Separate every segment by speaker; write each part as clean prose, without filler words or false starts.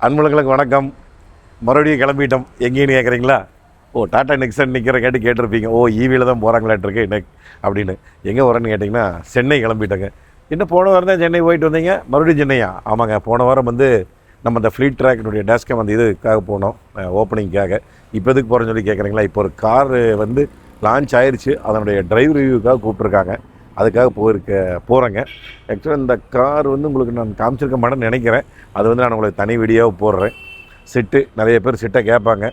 Speaker 1: அன்புகளுக்கு வணக்கம். மறுபடியும் கிளம்பிட்டோம். எங்கேன்னு கேட்குறீங்களா? டாட்டா நெக்ஸன் நிற்கிற கேட்டிருப்பீங்க. ஈவியில் தான் போகிறாங்களாட்டிருக்கு என்ன அப்படின்னு. எங்கே வரேன்னு கேட்டிங்கன்னா சென்னை கிளம்பிட்டேங்க. இன்னும் போன வாரம் தான் சென்னை போயிட்டு வந்தீங்க. மறுபடியும் சென்னையா? ஆமாங்க, போன வாரம் நம்ம இந்த ஃப்ளீட் ட்ராக்கினுடைய டேஸ்கை இதுக்காக போனோம், ஓப்பனிங்காக. இப்போ எதுக்கு போகிறேன்னு சொல்லி கேட்குறீங்களா? இப்போ ஒரு கார் லான்ச் ஆயிடுச்சு. அதனுடைய டிரைவ் ரிவ்யூக்காக கூப்பிட்ருக்காங்க. அதுக்காக போகிறேங்க. ஆக்சுவலாக இந்த கார் உங்களுக்கு நான் காமிச்சிருக்க மாட்டேன்னு நினைக்கிறேன். அது நான் உங்களுக்கு தனி வீடியோவை போடுறேன். சிட்டு நிறைய பேர் சிட்டை கேட்பாங்க.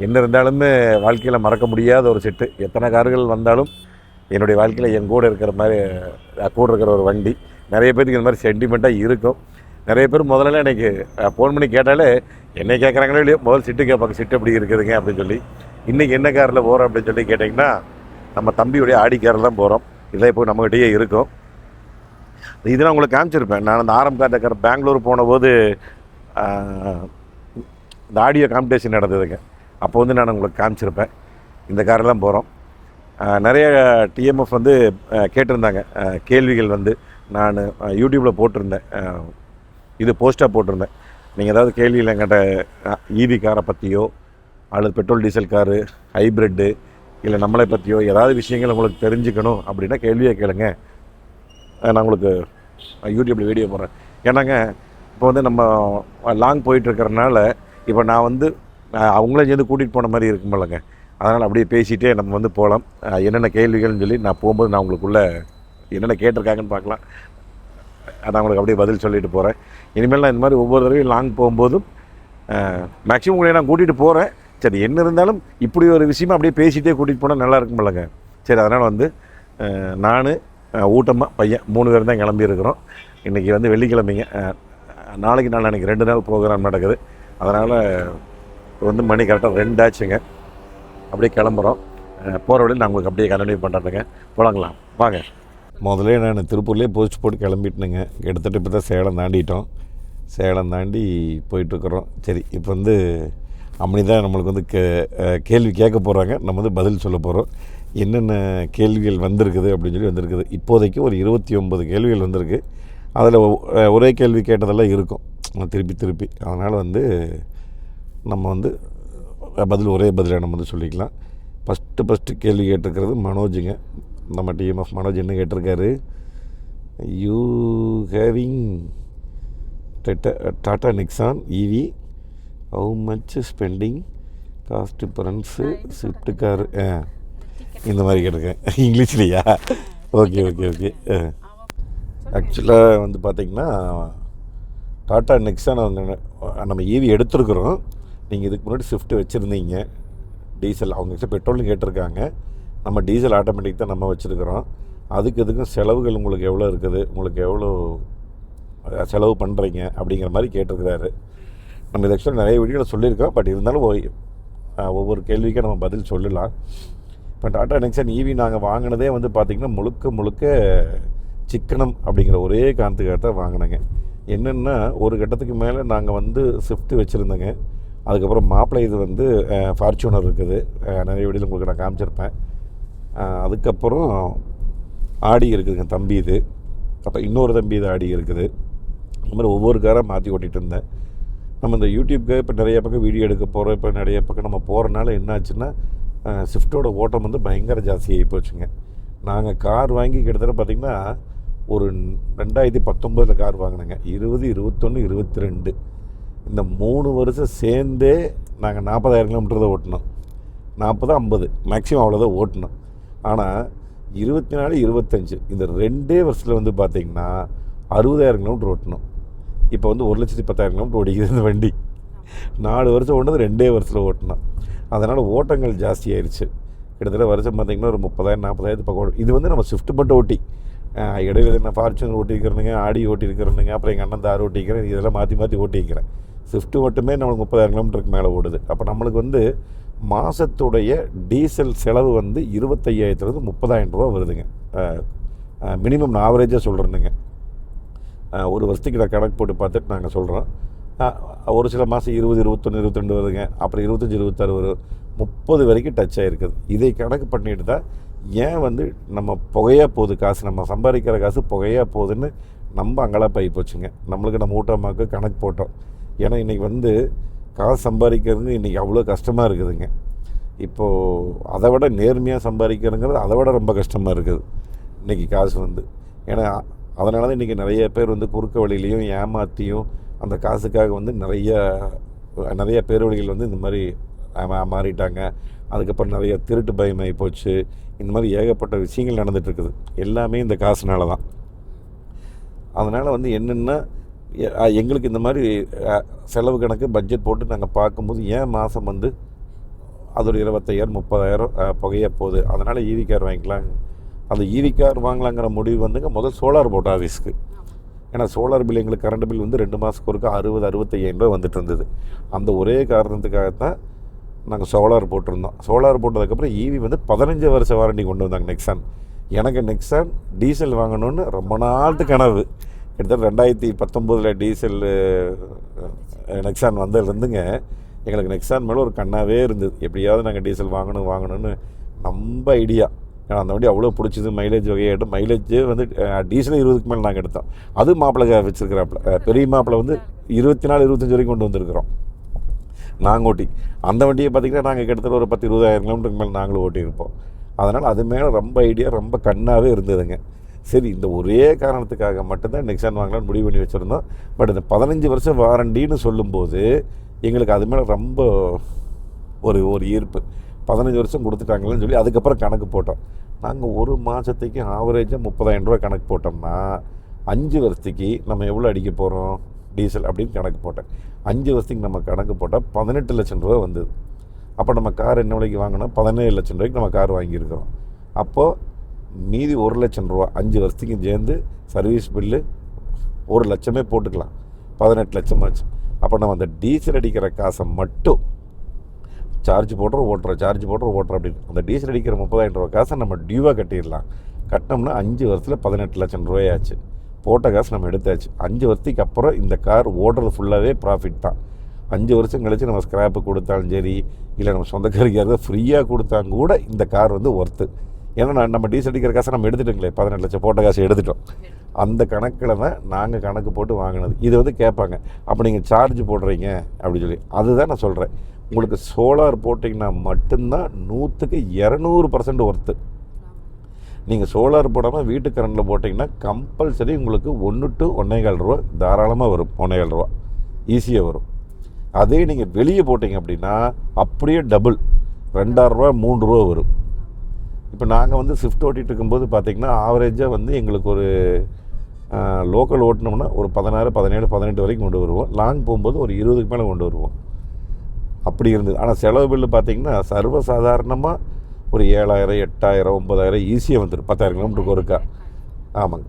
Speaker 1: என்ன இருந்தாலுமே வாழ்க்கையில் மறக்க முடியாத ஒரு சிட்டு. எத்தனை கார்கள் வந்தாலும் என்னுடைய வாழ்க்கையில் என் கூட இருக்கிற ஒரு வண்டி. நிறைய பேருக்கு இந்த மாதிரி சென்டிமெண்ட்டாக இருக்கும். நிறைய பேர் முதல்ல எனக்கு ஃபோன் பண்ணி கேட்டாலே என்னை கேட்குறாங்களோ இல்லையோ முதல் சிட்டு கேட்பாங்க, சிட்டு எப்படி இருக்குதுங்க அப்படின்னு சொல்லி. இன்றைக்கி என்ன காரில் போகிறோம் அப்படின்னு சொல்லி கேட்டிங்கன்னா நம்ம தம்பியுடைய ஆடி காரில் தான் போகிறோம். இதில் இப்போ நம்மகிட்டயே இருக்கும். இதெல்லாம் உங்களுக்கு காமிச்சிருப்பேன். நான் அந்த ஆரம் கார்டக்கார பெங்களூர் போன போது இந்த ஆடியோ காம்படிஷன் நடந்ததுங்க. அப்போ நான் உங்களுக்கு காமிச்சிருப்பேன். இந்த காரில் தான் போகிறோம். நிறைய டிஎம்எஃப் கேட்டிருந்தாங்க கேள்விகள். நான் யூடியூப்பில் போட்டிருந்தேன், போஸ்ட்டாக போட்டிருந்தேன். நீங்கள் ஏதாவது கேள்வியில் என்கிட்ட ஈவி காரை பற்றியோ அல்லது பெட்ரோல் டீசல் காரு, ஹைப்ரிட்டு, இல்லை நம்மளை பற்றியோ ஏதாவது விஷயங்கள் உங்களுக்கு தெரிஞ்சுக்கணும் அப்படின்னா கேள்வியை கேளுங்க. நான் உங்களுக்கு யூடியூப்பில் வீடியோ போடுறேன். ஏன்னாங்க இப்போ நம்ம லாங் போயிட்டுருக்கிறனால இப்போ நான் அவங்களே சேர்ந்து கூட்டிகிட்டு போன மாதிரி இருக்குமில்லங்க. அதனால் அப்படியே பேசிகிட்டே நம்ம போகலாம். என்னென்ன கேள்விகள்னு சொல்லி நான் போகும்போது நான் உங்களுக்குள்ளே என்னென்ன கேட்டிருக்காங்கன்னு பார்க்கலாம். நான் உங்களுக்கு அப்படியே பதில் சொல்லிட்டு போகிறேன். இனிமேல் நான் இந்த மாதிரி ஒவ்வொரு தடவையும் லாங் போகும்போதும் மேக்ஸிமம் உங்களை நான் கூட்டிகிட்டு போகிறேன். சரி, என்ன இருந்தாலும் இப்படி ஒரு விஷயமா அப்படியே பேசிகிட்டே கூட்டிகிட்டு போனால் நல்லா இருக்குமில்லங்க. சரி, அதனால் நான் ஊட்டமாக பையன் 3 பேர் தான் கிளம்பியிருக்கிறோம். இன்றைக்கி வெள்ளிக்கிழமைங்க. நாளைக்கு எனக்கு 2 நாள் ப்ரோக்ராம் நடக்குது. அதனால் மணி கரெக்டாக 2 ஆச்சுங்க. அப்படியே கிளம்புறோம். போகிற வழியில் நான் உங்களுக்கு அப்படியே கண்டினியூ பண்ணுறேங்க. போலாங்களா? வாங்க. முதல்ல நான் திருப்பூர்லேயே போஸ்ட் போட்டு கிளம்பிட்டுனுங்க. கிட்டத்தட்ட இப்போ தான் சேலம் தாண்டிட்டோம். சேலம் தாண்டி போயிட்டுருக்குறோம். சரி, இப்போ அப்படி தான் நம்மளுக்கு கேள்வி கேட்க போகிறாங்க. நம்ம பதில் சொல்ல போகிறோம். என்னென்ன கேள்விகள் வந்திருக்குது அப்படின்னு சொல்லி வந்திருக்குது. இப்போதைக்கு ஒரு 29 கேள்விகள் வந்திருக்கு. அதில் ஒரே கேள்வி கேட்டதெல்லாம் இருக்கும் திருப்பி. அதனால் நம்ம பதில் ஒரே பதிலாக நம்ம சொல்லிக்கலாம். ஃபஸ்ட்டு கேள்வி கேட்டிருக்கிறது மனோஜுங்க. நம்ம டிஎம்எஃப் மனோஜ் என்ன கேட்டிருக்காரு? You having Tata Nexon EV, how much spending cost பரன்ஸு ஸ்விஃப்ட் காரு, இந்த மாதிரி கேட்டிருக்கேன். இங்கிலீஷ்லையா? ஓகே. ஆக்சுவலாக பார்த்திங்கன்னா டாட்டா நெக்ஸான் நம்ம ஈவி எடுத்துருக்குறோம். நீங்கள் இதுக்கு முன்னாடி ஸ்விஃப்ட் வச்சுருந்தீங்க டீசல். அவங்க பெட்ரோலும் கேட்டிருக்காங்க. நம்ம டீசல் ஆட்டோமேட்டிக் தான் நம்ம வச்சுருக்கிறோம். இதுக்கும் செலவுகள் உங்களுக்கு எவ்வளோ இருக்குது, உங்களுக்கு எவ்வளோ செலவு பண்ணுறீங்க அப்படிங்கிற மாதிரி கேட்டிருக்கிறாரு. நம்ம இது ஆக்சுவலாக நிறைய வீடியோவில் சொல்லியிருக்கோம். பட் இருந்தாலும் ஒவ்வொரு கேள்விக்கும் நம்ம பதில் சொல்லலாம். இப்போ டாட்டா நெக்ஸான் ஈவி நாங்கள் வாங்கினதே பார்த்திங்கன்னா முழுக்க சிக்கனம் அப்படிங்கிற ஒரே காரணத்துக்காக தான் வாங்கினேங்க. என்னென்னா ஒரு கட்டத்துக்கு மேலே நாங்கள் ஸ்விஃப்ட் வச்சுருந்தேங்க. அதுக்கப்புறம் மாப்பிள்ளை இது ஃபார்ச்சூனர் இருக்குது. நிறைய வீடியோவில் உங்களுக்கு நான் காமிச்சிருப்பேன். அதுக்கப்புறம் ஆடி இருக்குதுங்க தம்பி இது. அப்போ இன்னொரு தம்பி இது ஆடி இருக்குது. இந்த மாதிரி ஒவ்வொரு காராக மாற்றி ஓட்டிகிட்டு இருந்தேன். நம்ம இந்த யூடியூப்க்கு இப்போ நிறைய பக்கம் வீடியோ எடுக்க போகிறோம். இப்போ நிறைய பக்கம் நம்ம போகிறனால என்ன ஆச்சுன்னா ஸ்விஃப்ட்டோட ஓட்டம் ஜாஸ்தி ஆகி போச்சுங்க. நாங்கள் கார் வாங்கி கிட்டத்தட்ட பார்த்திங்கன்னா ஒரு 2019 கார் வாங்கினேங்க. 20, 21, 22 இந்த 3 வருஷம் சேர்ந்தே நாங்கள் 40,000 கிலோமீட்டர் தான் ஓட்டினோம். 40, 50 மேக்ஸிமம் அவ்வளோதான் ஓட்டினோம். ஆனால் 24, 25 இந்த 2 வருஷத்தில் பார்த்திங்கன்னா 60,000 கிலோமீட்டர் ஓட்டினோம். இப்போ 1,10,000 கிலோமீட்டர் ஓடிக்குது இந்த வண்டி. 4 வருஷம் ஓட்டினது 2 வருஷத்தில் ஓட்டினோம். அதனால் ஓட்டங்கள் ஜாஸ்தி ஆயிடுச்சு. கிட்டத்தட்ட வருஷம் பார்த்திங்கன்னா ஒரு 30,000, 40,000 பக்கம். இது நம்ம ஸ்விஃப்ட் மட்டும் ஓட்டி இடையில நான் ஃபார்ச்சூனர் ஓட்டியிருக்கிறேனுங்க, ஆடி ஓட்டியிருக்கிறேனுங்க, அப்புறம் எங்கள் அண்ணன் தார் ஓட்டிக்கிறேன். இதெல்லாம் மாற்றி ஓட்டிக்கிறேன். ஸ்விஃப்ட்டு மட்டுமே நம்மளுக்கு 30,000 கிலோமீட்டருக்கு மேலே ஓடுது. அப்போ நம்மளுக்கு மாதத்துடைய டீசல் செலவு 25,000 30,000 ரூபா வருதுங்க. மினிமம் நான் ஆவரேஜாக சொல்கிறேனுங்க. ஒரு வருஷத்துக்கு நான் கணக்கு போட்டு பார்த்துட்டு நாங்கள் சொல்கிறோம். ஒரு சில மாதம் 20, 21, 22 வருதுங்க. அப்புறம் 25, 26 வரும். 30 வரைக்கும் டச் ஆகிருக்குது. இதை கணக்கு பண்ணிட்டு தான் ஏன் நம்ம புகையாக போகுது காசு, நம்ம சம்பாதிக்கிற காசு புகையாக போகுதுன்னு நம்ம அங்கலாப்பாகி போச்சுங்க. நம்மளுக்கு நம்ம ஊட்டமாக்கு கணக்கு போட்டோம். ஏன்னா இன்றைக்கி வந்து காசு சம்பாதிக்கிறது இன்றைக்கி அவ்வளோ கஷ்டமாக இருக்குதுங்க. இப்போது அதை விட நேர்மையாக சம்பாதிக்கிறதுங்கிறது அதை விட ரொம்ப கஷ்டமாக இருக்குது இன்றைக்கி காசு வந்து. ஏன்னா அதனால தான் இன்றைக்கி நிறைய பேர் வந்து குறுக்க வழியிலையும் ஏமாற்றியும் அந்த காசுக்காக வந்து நிறைய பேர் வழிகள் வந்து இந்த மாதிரி மாறிட்டாங்க. அதுக்கப்புறம் நிறைய திருட்டு பயமாகி போச்சு. இந்த மாதிரி ஏகப்பட்ட விஷயங்கள் நடந்துகிட்ருக்குது. எல்லாமே இந்த காசுனால தான். அதனால் வந்து என்னென்னா எங்களுக்கு இந்த மாதிரி செலவு கணக்கு பட்ஜெட் போட்டு நாங்கள் பார்க்கும்போது ஏன் மாதம் வந்து அது ஒரு 25,000 30,000 புகைய போகுது. அதனால் ஈவி கார் வாங்கிக்கலாம். அந்த ஈவி கார் வாங்கலாங்கிற முடிவு வந்துங்க முதல் சோலார் போட்ட ஆஃபீஸ்க்கு. ஏன்னா சோலார் பில் எங்களுக்கு கரண்ட் பில் வந்து 2 மாதத்துக்கு ஒருக்கா 60-65 ரூபா வந்துட்டு இருந்தது. அந்த ஒரே காரணத்துக்காகத்தான் நாங்கள் சோலார் போட்டிருந்தோம். சோலார் போட்டதுக்கப்புறம் ஈவி வந்து 15 வருஷ வாரண்டி கொண்டு வந்தாங்க நெக்ஸான். எனக்கு நெக்ஸான் டீசல் வாங்கணுன்னு ரொம்ப நாளுக்கு கனவு. கிட்டத்தட்ட 2019 டீசல் நெக்ஸான் வந்ததுலேருந்துங்க எங்களுக்கு நெக்ஸான் மேலே ஒரு கண்ணாவே இருந்தது. எப்படியாவது நாங்கள் டீசல் வாங்கணும்னு ரொம்ப ஐடியா. ஏன்னா அந்த வண்டி அவ்வளோ பிடிச்சிது. மைலேஜ் வகையாகிட்டு மைலேஜே வந்து டீசல் 20க்கு மேலே நாங்கள் எடுத்தோம். அது மாப்பிள்ளை வச்சுருக்கிறாப்புல. பெரிய மாப்பிள்ளை வந்து 24-25 வரைக்கும் கொண்டு வந்திருக்கிறோம் நாங்கள் ஓட்டி. அந்த வண்டியை பார்த்திங்கன்னா நாங்கள் கிட்டத்தட்ட ஒரு 10-20,000 கிலோமீட்டருக்கு மேலே நாங்களும் ஓட்டியிருப்போம். அதனால் அது மேலே ரொம்ப ஐடியா, ரொம்ப கண்ணாகவே இருந்ததுங்க. சரி, இந்த ஒரே காரணத்துக்காக மட்டும்தான் நெக்ஸான் வாங்கலாம்னு முடிவு பண்ணி வச்சுருந்தோம். பட் இந்த 15 வருஷம் வாரண்டின்னு சொல்லும்போது எங்களுக்கு அது மேலே ரொம்ப ஒரு ஈர்ப்பு. 15 வருஷம் கொடுத்துட்டாங்களேன்னு சொல்லி அதுக்கப்புறம் கணக்கு போட்டோம். நாங்கள் ஒரு மாதத்துக்கு ஆவரேஜாக 30,000 ரூபா கணக்கு போட்டோம்னா 5 வருஷத்துக்கு நம்ம எவ்வளோ அடிக்க போகிறோம் டீசல் அப்படின்னு கணக்கு போட்டேன். 5 வருஷத்துக்கு நம்ம கணக்கு போட்டால் 18 லட்சம் ரூபா வந்தது. அப்போ நம்ம கார் என்ன விலைக்கு வாங்கினோம்? 17 லட்சம் ரூபாய்க்கு நம்ம கார் வாங்கியிருக்கிறோம். அப்போது மீதி 1 லட்சம் ரூபா 5 வருஷத்துக்கு சேர்ந்து சர்வீஸ் பில்லு 1 லட்சமே போட்டுக்கலாம். 18 லட்சம் ஆச்சு. அப்போ நம்ம அந்த டீசல் அடிக்கிற காசை மட்டும் சார்ஜ் போடுறோம் அப்படின்னு அந்த டீசல் அடிக்கிற 30,000 ரூபா காசை நம்ம டியூவாக கட்டிடலாம். கட்டினோம்னா 5 வருஷத்தில் 18 லட்சம் ரூபாயாச்சு. போட்ட காசு நம்ம எடுத்தாச்சு. 5 வருஷத்துக்கு அப்புறம் இந்த கார் ஓடுறது ஃபுல்லாகவே ப்ராஃபிட் தான். 5 வருஷம் கழித்து நம்ம ஸ்க்ராப்பு கொடுத்தாலும் சரி, இல்லை நம்ம சொந்தக்காரிக்கு யாராவது ஃப்ரீயாக கொடுத்தாங்க கூட இந்த கார் வந்து ஒர்த்து. ஏன்னா நம்ம டீசல் அடிக்கிற காசை நம்ம எடுத்துட்டோங்களே, 18 லட்சம் போட்ட காசை எடுத்துட்டோம். அந்த கணக்கில் தான் நாங்கள் கணக்கு போட்டு வாங்கினது. இது வந்து கேட்பாங்க, அப்போ நீங்கள் சார்ஜ் போடுறீங்க அப்படின்னு சொல்லி. அதுதான் நான் சொல்கிறேன். உங்களுக்கு சோலார் போட்டிங்கன்னா மட்டும்தான் 100க்கு 200% ஒர்த்து. நீங்கள் சோலார் போடாமல் வீட்டு கரண்டில் போட்டிங்கன்னா கம்பல்சரி உங்களுக்கு 1 to 1.25 ரூபா தாராளமாக வரும். 1.25 ரூபா ஈஸியாக வரும். அதே நீங்கள் வெளியே போட்டிங்க அப்படின்னா அப்படியே டபுள் 2,000 ரூபா 3 ரூபா வரும். இப்போ நாங்கள் வந்து ஸ்விஃப்ட் ஓட்டிகிட்டு இருக்கும்போது பார்த்திங்கன்னா ஆவரேஜாக வந்து எங்களுக்கு ஒரு லோக்கல் ஓட்டினோம்னா ஒரு 16, 17, 18 வரைக்கும் கொண்டு வருவோம். லாங் போகும்போது ஒரு 20க்கு மேலே கொண்டு வருவோம். அப்படி இருந்தது. ஆனால் செலவு பில்லு பார்த்திங்கன்னா சர்வசாதாரணமாக ஒரு 7,000, 8,000, 9,000 ஈஸியாக வந்துடும். 10,000 கிலோமீட்டருக்கு ஒருக்கா. ஆமாங்க,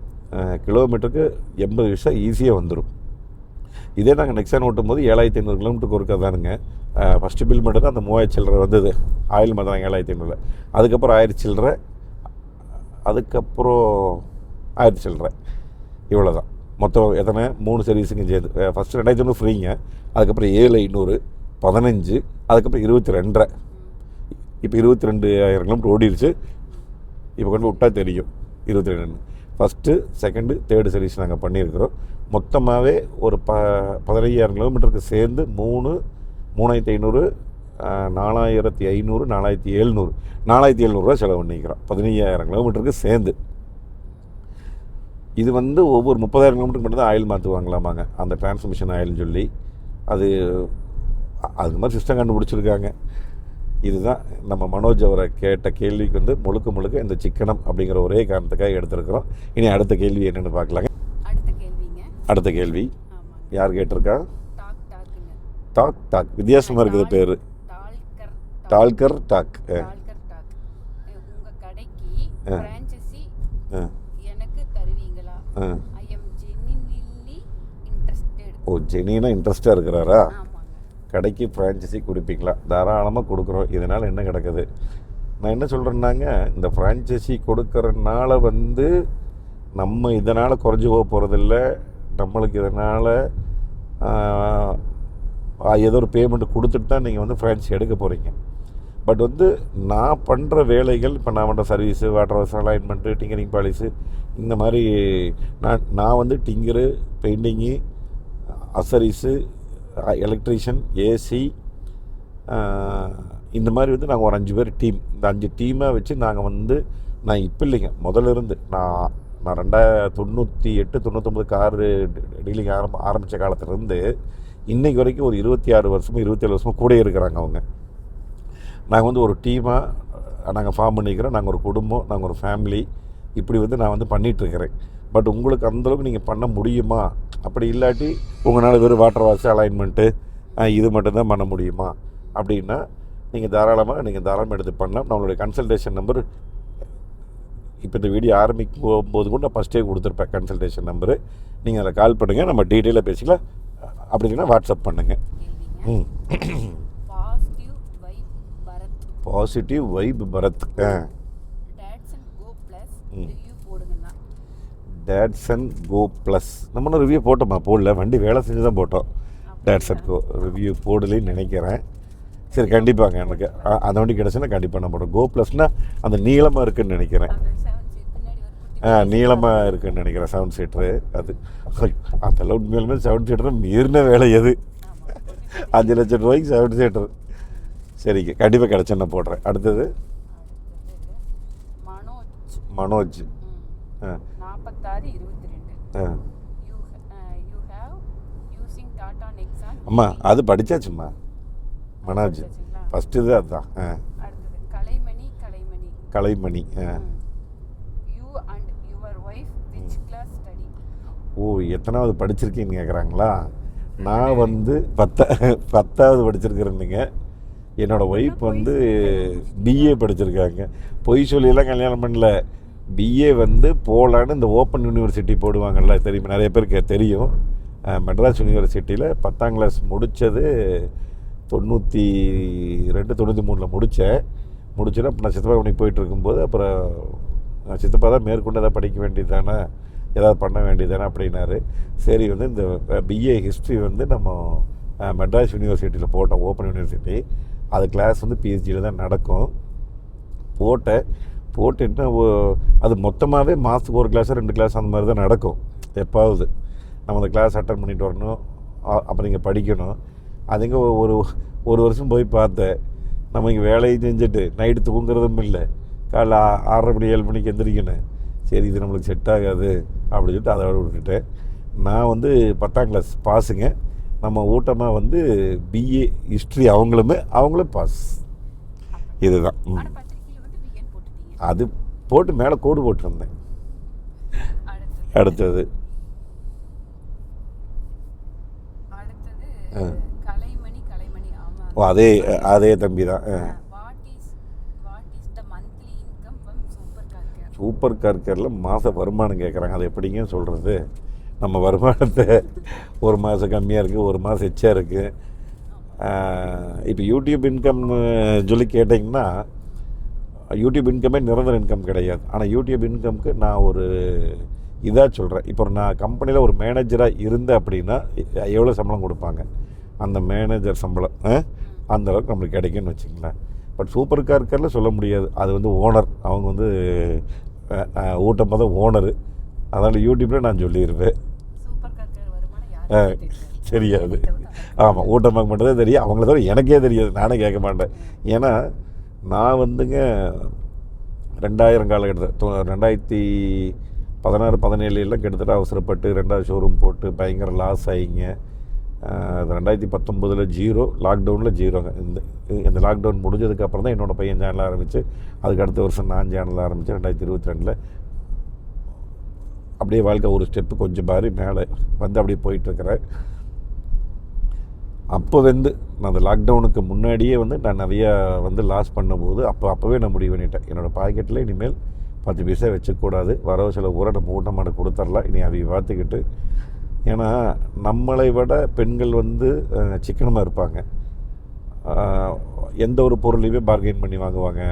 Speaker 1: கிலோமீட்டருக்கு 80 பைசா ஈஸியாக வந்துடும். இதே நாங்கள் நெக்ஸான் ஓட்டும் போது 7,500 கிலோமீட்டருக்கு ஒருக்கா தானுங்க. ஃபஸ்ட்டு பில் மட்டும் தான் அந்த 3,000 சில்லரை வந்தது. ஆயில் மட்டும் தான் 7,500. அதுக்கப்புறம் 1,000 சில்லரை, அதுக்கப்புறம் 1,000 சில்லரை, இவ்வளோ தான் மொத்தம். எத்தனை 3 சர்வீஸுக்கும் சேர்ந்து ஃபஸ்ட்டு 2,500 ஃப்ரீங்க. அதுக்கப்புறம் 7,500, 15, அதுக்கப்புறம் 22,500. இப்போ 22,000 கிலோமீட்டர் ஓடிடுச்சு. இப்போ கொண்டு விட்டா தெரியும் 22. ஃபஸ்ட்டு, செகண்டு, தேர்டு சர்வீஸ் நாங்கள் பண்ணியிருக்கிறோம். மொத்தமாகவே ஒரு 15,000 கிலோமீட்டருக்கு சேர்ந்து 3,500, 4,500, 4,700, 4,700 ரூபா செலவு பண்ணிக்கிறோம் 15,000 கிலோமீட்டருக்கு சேர்ந்து. இது வந்து ஒவ்வொரு 30,000 கிலோமீட்டருக்கு மட்டும் தான் ஆயில் மாற்றுவாங்களாமாங்க, அந்த டிரான்ஸ்மிஷன் ஆயில்னு சொல்லி. அது மாதிரி சிஸ்டம் கண்டுபிடிச்சிருக்காங்க. இதுதான் நம்ம மனோஜ் அவரை கேட்ட கேள்விக்கு வந்து முழுக்க இந்த சிக்கனம் அப்படிங்கிற ஒரே காரணத்துக்காக எடுத்துருக்குறோம். இனி அடுத்த கேள்வி என்னென்னு பார்க்கலாங்க. அடுத்த கேள்வி யார் கேட்டிருக்கா? டாக் வித்தியாசமாக இருக்குது பேர். டால்கர் டாக். ஓ, ஜெனினா இன்ட்ரெஸ்டாக இருக்கிறாரா? கடைக்கு ஃப்ரான்ச்சைசி கொடுப்பீங்களா? தாராளமாக கொடுக்குறோம். இதனால் என்ன கிடக்குது? நான் என்ன சொல்கிறேன்னாங்க, இந்த ஃப்ரான்ச்சைசி கொடுக்கறதுனால வந்து நம்ம இதனால் குறைஞ்சி போக போகிறதில்ல. நம்மளுக்கு இதனால் ஏதோ ஒரு பேமெண்ட் கொடுத்துட்டு தான் நீங்கள் வந்து ஃப்ரான்ச்சைசி எடுக்க போகிறீங்க. பட் வந்து நான் பண்ணுற வேலைகள், இப்போ நான் பண்ணுற service, water wash, alignment, tinkering polish, இந்த மாதிரி நான் வந்து டிங்கரு, பெயிண்டிங்கு, அசரிஸு, எலக்ட்ரீஷியன், ஏசி, இந்த மாதிரி வந்து நாங்கள் ஒரு 5 பேர் டீம். இந்த 5 டீமாக வச்சு நாங்கள் வந்து நான் இப்போ இல்லைங்க, முதல்ல இருந்து நான் 98, 99 காரு டீலிங் ஆரம்பித்த காலத்துலேருந்து இன்றைக்கி வரைக்கும் ஒரு 26 வருஷமும் 27 வருஷமும் கூட இருக்கிறாங்க அவங்க. நாங்கள் வந்து ஒரு டீமாக நாங்கள் ஃபார்ம் பண்ணிக்கிறோம். நாங்கள் ஒரு குடும்பம், நாங்கள் ஒரு ஃபேமிலி, இப்படி வந்து நான் வந்து பண்ணிகிட்ருக்கிறேன். பட் உங்களுக்கு அந்தளவுக்கு நீங்கள் பண்ண முடியுமா? அப்படி இல்லாட்டி உங்களால் வெறும் வாட்டர் வாஷ், அலைன்மெண்ட்டு இது மட்டும்தான் பண்ண முடியுமா அப்படின்னா நீங்கள் தாராளமாக எடுத்து பண்ணலாம். நம்மளுடைய கன்சல்டேஷன் நம்பர் இப்போ இந்த வீடியோ ஆரம்பிக்கும் போது கூட நான் ஃபஸ்ட்டே கொடுத்துருப்பேன் கன்சல்டேஷன் நம்பரு. நீங்கள் அதில் கால் பண்ணுங்கள், நம்ம டீட்டெயிலாக பேசிக்கலாம். அப்படி இல்லைன்னா வாட்ஸ்அப் பண்ணுங்கள். Positive vibe Bharath. Datsun go plus நம்ம ரிவ்யூ போட்டோமா? போடல, வண்டி வேலை செஞ்சு தான் போட்டோம். டேட்சன் கோ ரிவ்யூ போடலன்னு நினைக்கிறேன். சரி, கண்டிப்பாங்க. எனக்கு அந்த வண்டி கிடச்சுன்னா கண்டிப்பாக நான் போடுறேன். கோ ப்ளஸ்னால் அந்த நீளமாக இருக்குதுன்னு நினைக்கிறேன். நீளமாக இருக்குதுன்னு நினைக்கிறேன் 7 சீட்ரு. அது அதெல்லாம் உண்மையிலுமே 7 சீட்டர் மீறின வேலை எது? 5 லட்சம் ரூபாய்க்கு 7 சீட்டர். சரிங்க, கண்டிப்பாக கிடச்சா நான் போடுறேன். அடுத்தது மனோஜ். 4622. அம்மா அது படித்தாச்சும்மா. மனோஜ் ஃபஸ்ட்டு இது அதுதான். கலைமணி. ஓ, எத்தனாவது படிச்சிருக்கீன்னு கேட்குறாங்களா? நான் வந்து 10வது படிச்சிருக்கிறேன்னுங்க. என்னோடய ஒய்ஃப் வந்து பிஏ படிச்சிருக்காங்க. பொய் சொல்லியெல்லாம் கல்யாணம் பண்ணல. பிஏ வந்து போகலான்னு இந்த ஓப்பன் யூனிவர்சிட்டி போடுவாங்கள்ல, தெரியும், நிறைய பேருக்கு தெரியும். மெட்ராஸ் யூனிவர்சிட்டியில் 10ஆம் கிளாஸ் முடித்தது 92, 93 முடிச்சேன். அப்போ நான் சித்தப்பா பணிக்கு போயிட்டு இருக்கும்போது அப்புறம் சித்தப்பா தான் மேற்கொண்டு எதாவது படிக்க வேண்டியது தானே, ஏதாவது பண்ண வேண்டியது தானே அப்படின்னாரு. சரி, வந்து இந்த பிஏ ஹிஸ்ட்ரி வந்து நம்ம மெட்ராஸ் யூனிவர்சிட்டியில் போட்டோம், ஓப்பன் யூனிவர்சிட்டி. அது கிளாஸ் வந்து பிஹெச்டியில் தான் நடக்கும். போட்டுன்னா அது மொத்தமாகவே மாதத்துக்கு 1 கிளாஸோ 2 கிளாஸ் அந்த மாதிரி தான் நடக்கும். எப்பாவது நம்ம அந்த கிளாஸ் அட்டன் பண்ணிட்டு வரணும். அப்புறம் இங்கே படிக்கணும். அதுங்க ஒரு வருஷம் போய் பார்த்தேன். நம்ம இங்கே வேலையை செஞ்சுட்டு நைட்டு தூங்குறதும் இல்லை, காலைல 6:30 மணி 7 மணிக்கு எந்திரிக்கணும். சரி, இது நம்மளுக்கு செட் ஆகாது அப்படின்னு சொல்லிட்டு அதை விட்டுட்டேன். நான் வந்து 10ஆம் கிளாஸ் பாஸுங்க. நம்ம ஊட்டமாக வந்து பிஏ ஹிஸ்ட்ரி அவங்களும் பாஸ். இதுதான். அது போட்டு மேலே கோடு போட்டிருந்தேன். அடுத்தது அதே தம்பி தான். சூப்பர் கார்கரில் மாத வருமானம் கேட்குறாங்க. அது எப்படிங்க சொல்கிறது? நம்ம வருமானத்தை ஒரு மாதம் கம்மியாக இருக்குது, ஒரு மாதம் எச்சா இருக்குது. இப்போ யூடியூப் இன்கம் சொல்லி கேட்டிங்கன்னா, யூடியூப் இன்கமே நிரந்தர இன்கம் கிடையாது. ஆனால் யூடியூப் இன்கம்க்கு நான் ஒரு இதாக சொல்கிறேன். இப்போ நான் கம்பெனியில் ஒரு மேனேஜராக இருந்தேன் அப்படின்னா எவ்வளோ சம்பளம் கொடுப்பாங்க? அந்த மேனேஜர் சம்பளம் அந்த அளவுக்கு நம்மளுக்கு கிடைக்குன்னு வச்சுங்களேன். பட் சூப்பர் கார்கரில் சொல்ல முடியாது. அது வந்து ஓனர், அவங்க வந்து ஊட்டமாக தான் ஓனரு. அதனால் யூடியூப்பில் நான் சொல்லிடுவேன். தெரியாது. ஆமாம், ஊட்டமாக மட்டும்தான் தெரியும். அவங்கள தவிர எனக்கே தெரியாது, நானே கேட்க மாட்டேன். ஏன்னா நான் வந்துங்க 2000 காலகட்டத்தில் 2016, 17 கிட்டத்தட்ட அவசரப்பட்டு 2வது ஷோரூம் போட்டு பயங்கர லாஸ் ஆகிங்க. 2019 ஜீரோ, லாக்டவுனில் ஜீரோங்க. இந்த லாக்டவுன் முடிஞ்சதுக்கப்புறம் தான் என்னோடய பையன் சேனல் ஆரம்பித்து, அதுக்கு அடுத்த வருஷம் நான் சேனல் ஆரம்பித்தேன் 2022. அப்படியே வாழ்க்கை ஒரு ஸ்டெப்பு கொஞ்சம் மாறி மேலே வந்து அப்படியே போயிட்டுருக்கிறேன். அப்போ வந்து நான் அந்த லாக்டவுனுக்கு முன்னாடியே வந்து நான் நிறையா வந்து லாஸ் பண்ணும்போது அப்போவே நான் முடிவு பண்ணிட்டேன். என்னோடய பாக்கெட்டில் இனிமேல் 10 பைசா வச்சுக்கூடாது. வரவு செலவு பூரா நம்ம ஊட்டமாட கொடுத்துடலாம். இனி அதை பார்த்துக்கிட்டு, ஏன்னா நம்மளை விட பெண்கள் வந்து சிக்கனமாக இருப்பாங்க. எந்த ஒரு பொருளையுமே பார்கெயின் பண்ணி வாங்குவாங்க.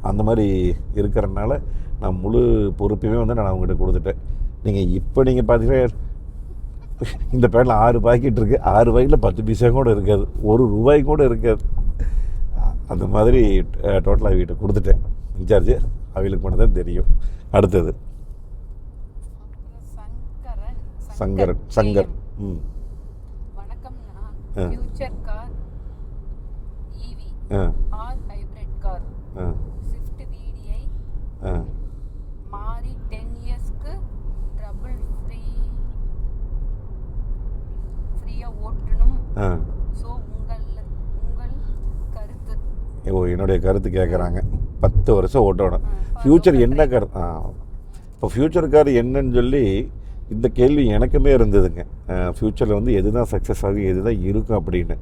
Speaker 1: அந்த மாதிரி இருக்கிறனால நான் முழு பொறுப்பையுமே வந்து நான் அவங்ககிட்ட கொடுத்துட்டேன். நீங்கள் பார்த்தீங்கன்னா இந்த பேரில் 6 பாக்கெட் இருக்குது. 6 பாக்கெட்டில் 10 பைசா கூட இருக்காது, 1 ரூபாய் கூட இருக்காது. அந்த மாதிரி டோட்டலாக அவங்ககிட்ட கொடுத்துட்டேன். இன்சார்ஜ் அவங்களுக்கு மட்டும் தான் தெரியும். அடுத்தது சங்கர்.
Speaker 2: வணக்கம் future car, EV or hybrid car, Swift VDI மாறி 10 இயர்ஸ்க்கு ட்ரபிள் ஃப்ரீயா ஓட்டணும். ஸோ உங்கள் கருத்து?
Speaker 1: என்னுடைய கருத்து கேட்குறாங்க. 10 வருஷம் ஓட்டணும். ஃப்யூச்சர் என்ன கருத்து? இப்போ ஃப்யூச்சர் கார் என்னன்னு சொல்லி இந்த கேள்வி எனக்குமே இருந்ததுங்க. ஃப்யூச்சரில் வந்து எது தான் சக்ஸஸ் ஆகும், எது தான் இருக்கும் அப்படின்னு.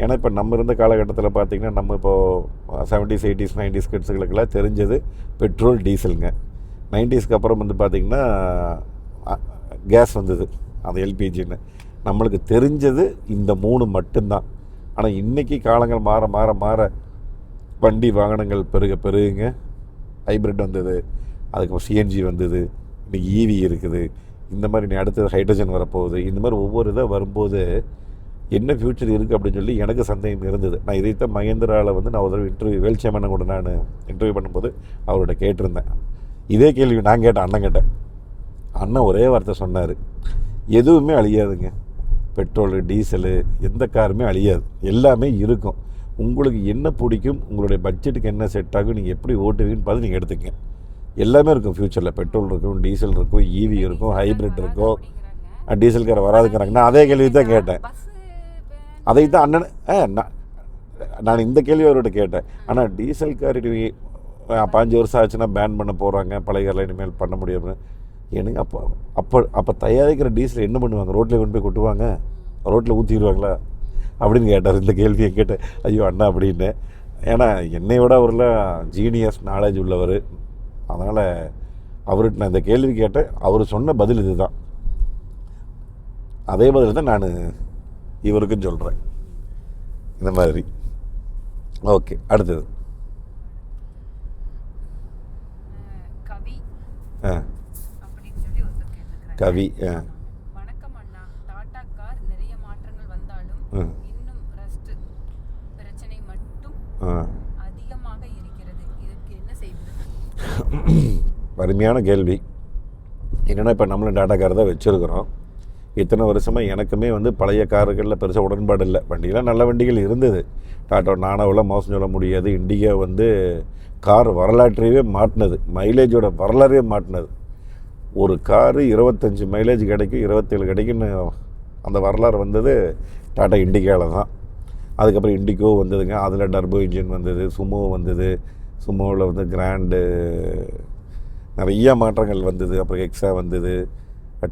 Speaker 1: ஏன்னா இப்போ நம்ம இருந்த காலகட்டத்தில் பார்த்திங்கன்னா, நம்ம இப்போது 70s 80s 90s கிட்ஸுகளுக்கெல்லாம் தெரிஞ்சது பெட்ரோல் டீசலுங்க. 90ஸ்க்கு அப்புறம் வந்து பார்த்திங்கன்னா கேஸ் வந்தது, அது எல்பிஜின்னு. நம்மளுக்கு தெரிஞ்சது இந்த 3 மட்டும்தான். ஆனால் இன்றைக்கி காலங்கள் மாற மாற மாற வண்டி வாகனங்கள் பெருகுங்க. ஹைப்ரிட் வந்தது, அதுக்கப்புறம் சிஎன்ஜி வந்தது, இன்றைக்கி ஈவி இருக்குது, இந்த மாதிரி அடுத்தது ஹைட்ரஜன் வரப்போகுது. இந்த மாதிரி ஒவ்வொரு இதாக வரும்போது என்ன ஃப்யூச்சர் இருக்குது அப்படின்னு சொல்லி எனக்கு சந்தேகம் இருந்தது. நான் இதைத்தான் மகேந்திராவில் வந்து நான் ஒரு தடவை இன்டர்வியூ வேல்ச்சேமனை கூட நான் இன்டர்வியூ பண்ணும்போது அவர்கிட்ட கேட்டிருந்தேன். இதே கேள்வி நான் கேட்டேன், அண்ணன் கேட்டேன். அண்ணன் ஒரே வார்த்தை சொன்னார், எதுவுமே அழியாதுங்க. பெட்ரோலு டீசலு எந்த காருமே அழியாது, எல்லாமே இருக்கும். உங்களுக்கு என்ன பிடிக்கும், உங்களுடைய பட்ஜெட்டுக்கு என்ன செட் ஆகும், நீங்கள் எப்படி ஓட்டுவீங்கன்னு பார்த்து நீங்கள் எடுத்துக்கங்க. எல்லாமே இருக்கும் ஃப்யூச்சரில். பெட்ரோல் இருக்கும், டீசல் இருக்கும், ஈவி இருக்கும், ஹைப்ரிட் இருக்கும். டீசல் கார் வராதுங்கிறாங்க. நான் அதே கேள்வி தான் கேட்டேன். அதை தான் அண்ணன் நான் இந்த கேள்வி அவர்கிட்ட கேட்டேன். ஆனால் டீசல் கார் 5 வருஷம் ஆச்சுன்னா பேன் பண்ண போகிறாங்க, பழைய காரில் இனிமேல் பண்ண முடியாது. எனக்கு அப்போ தயாரிக்கிற டீசல் என்ன பண்ணுவாங்க? ரோட்டில் கொண்டு போய் கொட்டுவாங்க, ரோட்டில் ஊற்றிடுவாங்களா அப்படின்னு கேட்டார். இந்த கேள்வியை கேட்டேன். ஐயோ அண்ணா அப்படின்னு. ஏன்னா என்னை விட அவர்லாம் ஜீனியஸ் நாலேஜ் உள்ளவர். அதனால் அவர்கிட்ட நான் இந்த கேள்வி கேட்டேன். அவர் சொன்ன பதில் இது தான். அதே பதில் தான் நான் இவருக்கும் சொல்கிறேன். இந்த மாதிரி. ஓகே, அடுத்தது கவி.
Speaker 2: வணக்கம் அண்ணா, டாடா கார் நிறைய மாற்றங்கள் வந்தாலும் இன்னும் ரஸ்ட் பிரச்சனை மட்டும் அதிகமாக இருக்கிறது. இதற்கு என்ன செய்வது?
Speaker 1: அருமையான கேள்வி. என்னென்னா இப்போ நம்மளும் டாடா கார் தான் வச்சுருக்கிறோம். இத்தனை வருஷமாக எனக்குமே வந்து பழைய கார்களில் பெருசாக உடன்பாடு இல்லை. வண்டியெலாம் நல்ல வண்டிகள் இருந்தது. டாட்டா நானோவில் மோசம் சொல்ல முடியாது. இண்டிகா வந்து கார் வரலாற்றையே மாட்டினது, மைலேஜோட வரலாறையே மாட்டினது. ஒரு காரு 25 மைலேஜ் கிடைக்கும், 27 கிடைக்குன்னு அந்த வரலாறு வந்தது டாட்டா இண்டிகாவில் தான். அதுக்கப்புறம் இண்டிகோ வந்ததுங்க, அதில் டர்போ இன்ஜின் வந்தது, சுமோ வந்தது, சுமோவில் வந்து கிராண்டு நிறையா மாற்றங்கள் வந்தது. அப்புறம் எக்ஸா வந்தது.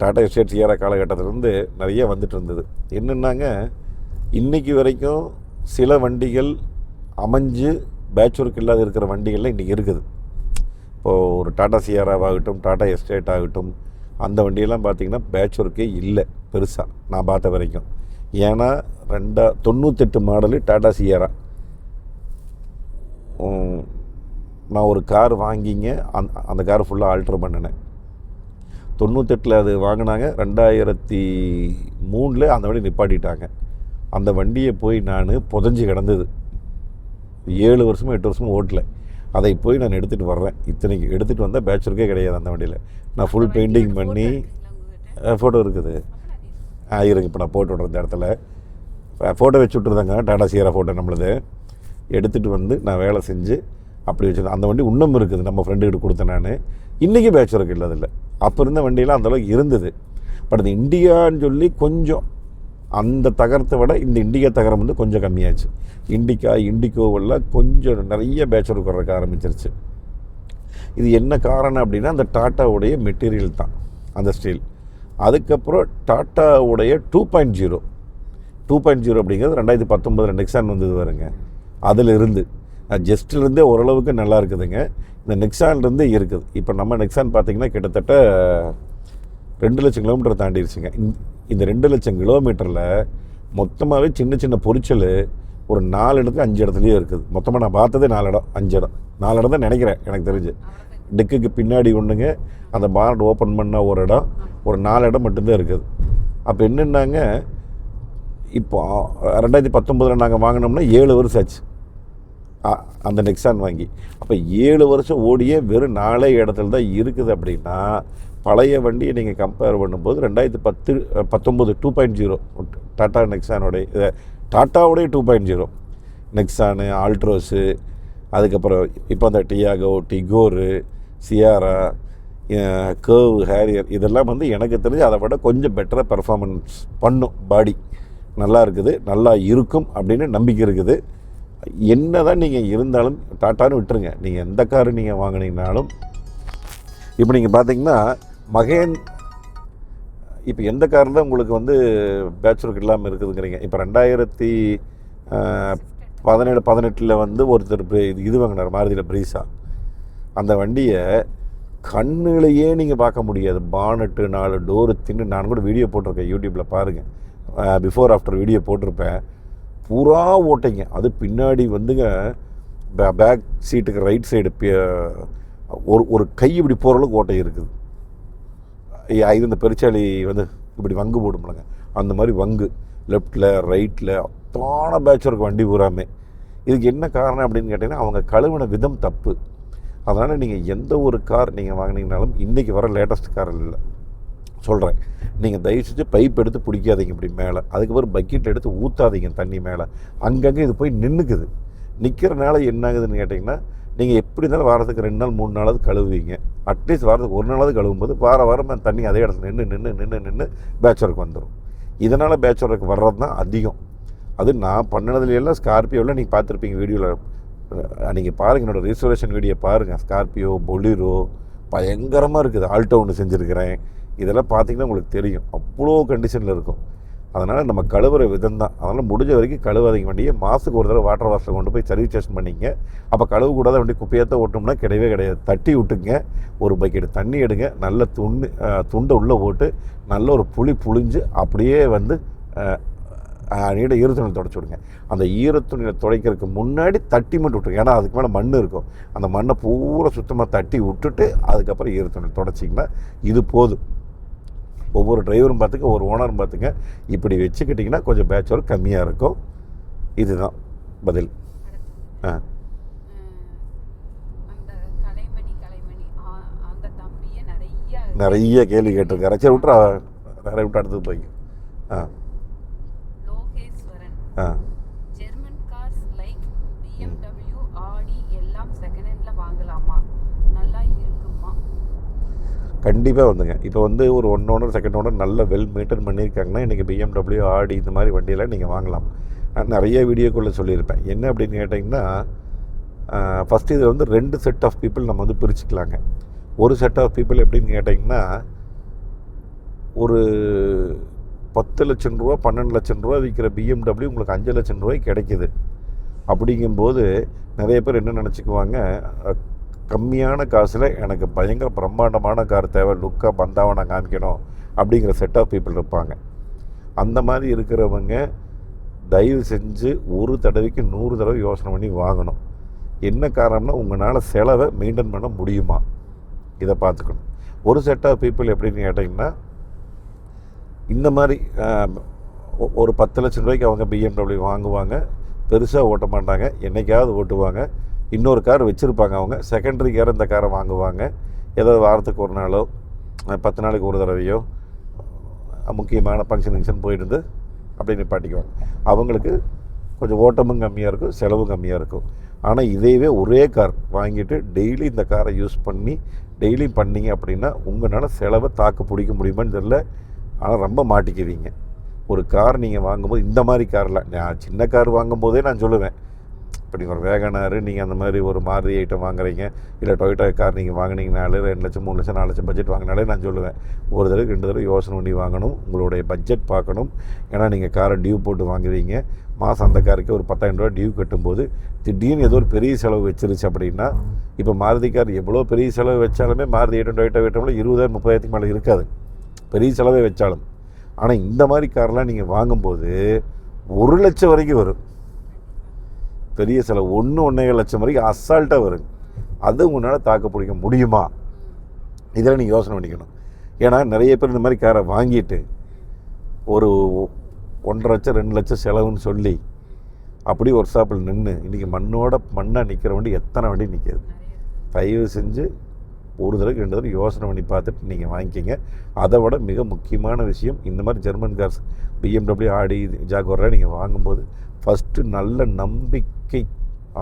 Speaker 1: டாடா எஸ்டேட் சியாரா காலகட்டத்திலேருந்து நிறைய வந்துட்டு இருந்தது. என்னென்னாங்க, இன்றைக்கி வரைக்கும் சில வண்டிகள் அமைஞ்சு பேட்ச் ஒர்க் இல்லாத இருக்கிற வண்டிகள்லாம் இன்றைக்கி இருக்குது. இப்போது ஒரு டாடா சியாராவாகட்டும், டாடா எஸ்டேட் ஆகட்டும், அந்த வண்டியெல்லாம் பார்த்திங்கன்னா பேட்ச் ஒர்க்கே இல்லை பெருசாக நான் பார்த்த வரைக்கும். ஏன்னா 98 மாடலு டாடா சியாரா. நான் ஒரு கார் வாங்கிங்க, அந்த கார் ஃபுல்லாக ஆல்ட்ரு பண்ணினேன். 98 அது வாங்கினாங்க. 2003 அந்த வண்டி நிப்பாட்டிட்டாங்க. அந்த வண்டியை போய் நான் புதஞ்சு கிடந்தது. 7 வருஷமோ 8 வருஷமோ ஓட்டலை. அதை போய் நான் எடுத்துகிட்டு வர்றேன். இத்தனைக்கு எடுத்துகிட்டு வந்தால் பேட்சருக்கே கிடையாது அந்த வண்டியில். நான் ஃபுல் பெயிண்டிங் பண்ணி ஃபோட்டோ இருக்குது. இருங்க, இப்போ நான் போட்டு விட்றேன். இந்த இடத்துல ஃபோட்டோ வச்சு விட்ருந்தாங்க, டாடா சியாரா ஃபோட்டோ நம்மளது. எடுத்துகிட்டு வந்து நான் வேலை செஞ்சு அப்படி வச்சுருந்தேன். அந்த வண்டி இன்னும் இருக்குது, நம்ம ஃப்ரெண்டுக்கிட்ட கொடுத்தேன் நான். இன்றைக்கி பேட்சருக்கு இல்லை அதில். அப்போ இருந்த வண்டியெல்லாம் அந்தளவுக்கு இருந்தது. பட் அது இண்டிகான்னு சொல்லி கொஞ்சம் அந்த தகரத்தை விட இந்த இண்டிகா தகரம் வந்து கொஞ்சம் கம்மியாச்சு. இண்டிகோவெல்லாம் கொஞ்சம் நிறைய பேட்சருக்கு வர்றதுக்கு ஆரம்பிச்சிருச்சு. இது என்ன காரணம் அப்படின்னா, அந்த டாட்டாவுடைய மெட்டீரியல் தான் அந்த ஸ்டீல். அதுக்கப்புறம் டாட்டாவுடைய 2.0 அப்படிங்கிறது 2019 நெக்ஸான் வந்தது வருங்க. அதில் இருந்து ஜஸ்ட்லேருந்தே ஓரளவுக்கு நல்லா இருக்குதுங்க. இந்த நெக்ஸான்லேருந்தே இருக்குது. இப்போ நம்ம நெக்ஸான் பார்த்திங்கன்னா கிட்டத்தட்ட 2 லட்சம் கிலோமீட்டர் தாண்டிடுச்சுங்க. இந்த 2 லட்சம் கிலோமீட்டரில் மொத்தமாகவே சின்ன சின்ன பொரிச்சல் ஒரு 4 இடத்துக்கு 5 இடத்துலையே இருக்குது. மொத்தமாக நான் பார்த்ததே 4 இடம் 5 இடம் 4 இடம் தான் நினைக்கிறேன் எனக்கு தெரிஞ்சு. டிக்குக்கு பின்னாடி ஒன்றுங்க, அந்த பானட் ஓப்பன் பண்ண ஒரு இடம், ஒரு 4 இடம் மட்டும்தான் இருக்குது. அப்போ என்னென்னாங்க, இப்போ 2019 நாங்கள் வாங்கினோம்னா 7 வருஷம் ஆச்சு அந்த நெக்ஸான் வாங்கி. அப்போ 7 வருஷம் ஓடியே வெறும் 4 இடத்துல தான் இருக்குது. அப்படின்னா பழைய வண்டியை நீங்கள் கம்பேர் பண்ணும்போது 2019 2.0 டாட்டா நெக்ஸானோடைய டாட்டாவோடைய 2.0 நெக்ஸானு, ஆல்ட்ரோஸு, அதுக்கப்புறம் இப்போ அந்த டியாகோ, டிகோரு, சியாரா, கர்வ், ஹேரியர் இதெல்லாம் வந்து எனக்கு தெரிஞ்சு அதை விட கொஞ்சம் பெட்டராக பெர்ஃபார்மன்ஸ் பண்ணும். பாடி நல்லா இருக்குது, நல்லா இருக்கும் அப்படின்னு நம்பிக்கை இருக்குது. என்ன தான் நீங்கள் இருந்தாலும் டாட்டான்னு விட்டுருங்க, நீங்கள் எந்த காரு நீங்கள் வாங்கினீங்கனாலும் இப்போ நீங்கள் பார்த்தீங்கன்னா இப்போ எந்த காரில் தான் உங்களுக்கு வந்து பேச்சுலர் இல்லாமல் இருக்குதுங்கிறீங்க. இப்போ 2017-18 வந்து ஒருத்தர் இது வாங்கினார் மாருதியில் ப்ரீஸா. அந்த வண்டியை கண்ணுலையே நீங்கள் பார்க்க முடியாது. பானட்டு 4 டோரு தின்னு, நான் கூட வீடியோ போட்டிருக்கேன் யூடியூப்பில் பாருங்கள், பிஃபோர் ஆஃப்டர் வீடியோ போட்டிருப்பேன். பூரா ஓட்டைங்க. அது பின்னாடி வந்துங்க பேக் சீட்டுக்கு ரைட் சைடு ஒரு கை இப்படி போகிற அளவுக்கு ஓட்டை இருக்குது. இது இந்த பெருச்சாளி வந்து இப்படி வங்கு போடும்லங்க, அந்த மாதிரி வங்கு லெஃப்டில் ரைட்டில் அத்தான பேட்ச் ஒர்க் வண்டி பூராமே. இதுக்கு என்ன காரணம் அப்படின்னு கேட்டிங்கன்னா அவங்க கழுவின விதம் தப்பு. அதனால் நீங்கள் எந்த ஒரு கார் நீங்கள் வாங்கினீங்கனாலும் இன்றைக்கி வர லேட்டஸ்ட் கார் இல்லை சொல்கிறேன், நீங்கள் தயவு செஞ்சு பைப் எடுத்து பிடிக்காதீங்க இப்படி மேலே, அதுக்கப்புறம் பக்கெட்டில் எடுத்து ஊற்றாதீங்க தண்ணி மேலே. அங்கங்கே இது போய் நின்றுக்குது. நிற்கிறனால என்ன ஆகுதுன்னு கேட்டிங்கன்னா நீங்கள் எப்படி இருந்தாலும் வாரத்துக்கு 2 நாள் 3 நாளாவது கழுவுவீங்க. அட்லீஸ்ட் வாரத்துக்கு 1 நாளாவது கழுவும்போது வாரம் தண்ணி அதே இடத்துல நின்று பேட்ச் ஒர்க் வந்துடும். இதனால் பேட்ச் ஒர்க் வர்றது தான் அதிகம். அது நான் பண்ணினதுலாம் ஸ்கார்பியோவில் நீங்கள் பார்த்துருப்பீங்க வீடியோவில், நீங்கள் பாருங்கள், என்னோடய ரிசர்வேஷன் வீடியோ பாருங்கள். ஸ்கார்பியோ, பொலிரோ பயங்கரமாக இருக்குது. ஆல்டோ ஒன்று செஞ்சுருக்கிறேன். இதெல்லாம் பார்த்திங்கன்னா உங்களுக்கு தெரியும், அவ்வளோ கண்டிஷனில் இருக்கும். அதனால் நம்ம கழுவுற விதம் தான். அதனால் முடிஞ்ச வரைக்கும் கழுவாதீங்க வண்டியை. மாதத்துக்கு ஒரு தடவை வாட்டர் வாஷில் கொண்டு போய் சர்வீஸ் ஸ்டேஷன் பண்ணிங்க. அப்போ கழுவு கூடாத வண்டி குப்பையத்தை ஓட்டணும்னா கிடையவே கிடையாது. தட்டி விட்டுங்க, ஒரு பக்கெட் தண்ணி எடுங்க, நல்ல துண்டை உள்ளே போட்டு நல்ல ஒரு புளிஞ்சு அப்படியே வந்து நீட ஈரத்துணியில் துடைச்சி விடுங்க. அந்த ஈரத்துணியில் துடைக்கிறதுக்கு முன்னாடி தட்டி மட்டும் விட்டுருங்க. ஏன்னா அதுக்கு மேலே மண் இருக்கும். அந்த மண்ணை பூரா சுத்தமாக தட்டி விட்டுட்டு அதுக்கப்புறம் ஈரத்துணியில் துடைச்சிங்கன்னா இது போதும். ஒவ்வொரு டிரைவரும் பார்த்துங்க, ஒவ்வொரு ஓனரும் பார்த்துங்க, இப்படி வச்சுக்கிட்டிங்கன்னா கொஞ்சம் பேட்ச் ஒர்க் கம்மியாக இருக்கும். இதுதான் பதில். நிறைய கேள்வி கேட்டிருக்காரு. சரி விட்றா, நிறைய விட்டு அடுத்தது போய்.
Speaker 2: ஜெர்மன் கார்ஸ் லைக் BMW, ஆடி எல்லாம் செகண்ட் ஹேண்ட்ல வாங்கலாமா? நல்லா இருக்குமா?
Speaker 1: கண்டிப்பாக வந்துங்க. இப்போ வந்து ஒரு 1 ஓனர் 2nd ஓனர் நல்ல வெல் மெயின்டைன் பண்ணியிருக்காங்கன்னா இன்றைக்கி BMW, ஆடி இந்த மாதிரி வண்டியெல்லாம் நீங்கள் வாங்கலாம். நான் நிறைய வீடியோக்குள்ளே சொல்லியிருப்பேன். என்ன அப்படின்னு கேட்டிங்கன்னா ஃபஸ்ட்டு இதில் வந்து 2 செட் ஆஃப் பீப்புள் நம்ம வந்து பிரிச்சுக்கலாங்க. ஒரு செட் ஆஃப் பீப்புள் எப்படின்னு கேட்டிங்கன்னா ஒரு 10 லட்சம் ரூபா 12 லட்சம் ரூபா விற்கிற BMW உங்களுக்கு 5 லட்சம் ரூபாய்க்கு கிடைக்கிது. அப்படிங்கும்போது நிறைய பேர் என்ன நினச்சிக்குவாங்க, கம்மியான காசில் எனக்கு பயங்கர பிரம்மாண்டமான கார் தேவை, லுக்காக பந்தாவை நான் காமிக்கணும் அப்படிங்கிற செட் ஆஃப் பீப்புள் இருப்பாங்க. அந்த மாதிரி இருக்கிறவங்க தயவு செஞ்சு ஒரு தடவைக்கு 100 தடவை யோசனை பண்ணி வாங்கணும். என்ன காரணம்னா உங்களால் செலவை மெயின்டைன் பண்ண முடியுமா இதை பார்த்துக்கணும். ஒரு செட் ஆஃப் பீப்புள் எப்படின்னு கேட்டிங்கன்னா இந்த மாதிரி ஒரு 10 லட்சம் ரூபாய்க்கு அவங்க BMW வாங்குவாங்க, பெருசாக ஓட்ட மாட்டாங்க, என்றைக்காவது ஓட்டுவாங்க. இன்னொரு கார் வச்சுருப்பாங்க, அவங்க செகண்டரி கார் இந்த காரை வாங்குவாங்க. ஏதாவது வாரத்துக்கு ஒரு நாளோ 10 நாளைக்கு ஒரு தடவையோ முக்கியமான ஃபங்க்ஷன் போயிட்டு அப்படி நிப்பாட்டிக்குவாங்க. அவங்களுக்கு கொஞ்சம் ஓட்டமும் கம்மியாக இருக்கும், செலவும் கம்மியாக இருக்கும். ஆனால் இதையவே ஒரே கார் வாங்கிட்டு டெய்லி இந்த காரை யூஸ் பண்ணி டெய்லி பண்ணிங்க அப்படின்னா உங்களால் செலவை தாக்கு பிடிக்க முடியுமான்னு தெரியல. ஆனால் ரொம்ப மாட்டிக்குவீங்க. ஒரு கார் நீங்கள் வாங்கும்போது இந்த மாதிரி காரில், நான் சின்ன கார் வாங்கும்போதே நான் சொல்லுவேன், இப்போ நீங்கள் ஒரு வேகனாரு, நீங்கள் அந்த மாதிரி ஒரு மாருதி ஐட்டம் வாங்குறீங்க, இல்லை டொயோட்டா கார் நீங்கள் வாங்கினீங்கனாலே 2 லட்சம் 3 லட்சம் 4 லட்சம் பட்ஜெட் வாங்கினாலே நான் சொல்லுவேன், ஒரு தடவை 2 தடவை யோசனை பண்ணி வாங்கணும். உங்களுடைய பட்ஜெட் பார்க்கணும். ஏன்னா நீங்கள் காரை டியூ போட்டு வாங்குவீங்க. மாதம் அந்த காருக்கு ஒரு 10,000 ரூபா டியூ கட்டும்போது திடீர்னு ஏதோ ஒரு பெரிய செலவு வச்சிருச்சு அப்படின்னா, இப்போ மாருதி கார் எவ்வளோ பெரிய செலவு வச்சாலுமே மாருதி ஐட்டம் டொயோட்டா ஐட்டம்ல 20,000 30,000 மேலே இருக்காது, பெரிய செலவே வச்சாலும். ஆனால் இந்த மாதிரி கார்லாம் நீங்கள் வாங்கும்போது 1 லட்சம் வரைக்கும் வரும். பெரிய செலவு 1-1.5 லட்சம் வரைக்கும் அசால்ட்டாக வரும். அது உங்களால் தாக்கு பிடிக்க முடியுமா, இதில் நீங்கள் யோசனை பண்ணிக்கணும். ஏன்னா நிறைய பேர் இந்த மாதிரி காரை வாங்கிட்டு ஒரு 1.5 லட்சம் 2 லட்சம் செலவுன்னு சொல்லி அப்படி ஒரு ஷாப்பில் நின்று இன்றைக்கி மண்ணாக நிற்கிற வண்டி எத்தனை வண்டி நிற்கிது. தயவு செஞ்சு ஒரு தடவை 2 தடவை யோசனை பண்ணி பார்த்துட்டு நீங்கள் வாங்கிக்கிங்க. அதை விட மிக முக்கியமான விஷயம், இந்த மாதிரி ஜெர்மன் கார்ஸ் BMW, ஆடி, ஜாகுவார் நீங்கள் வாங்கும்போது ஃபஸ்ட்டு நல்ல நம்பிக்கை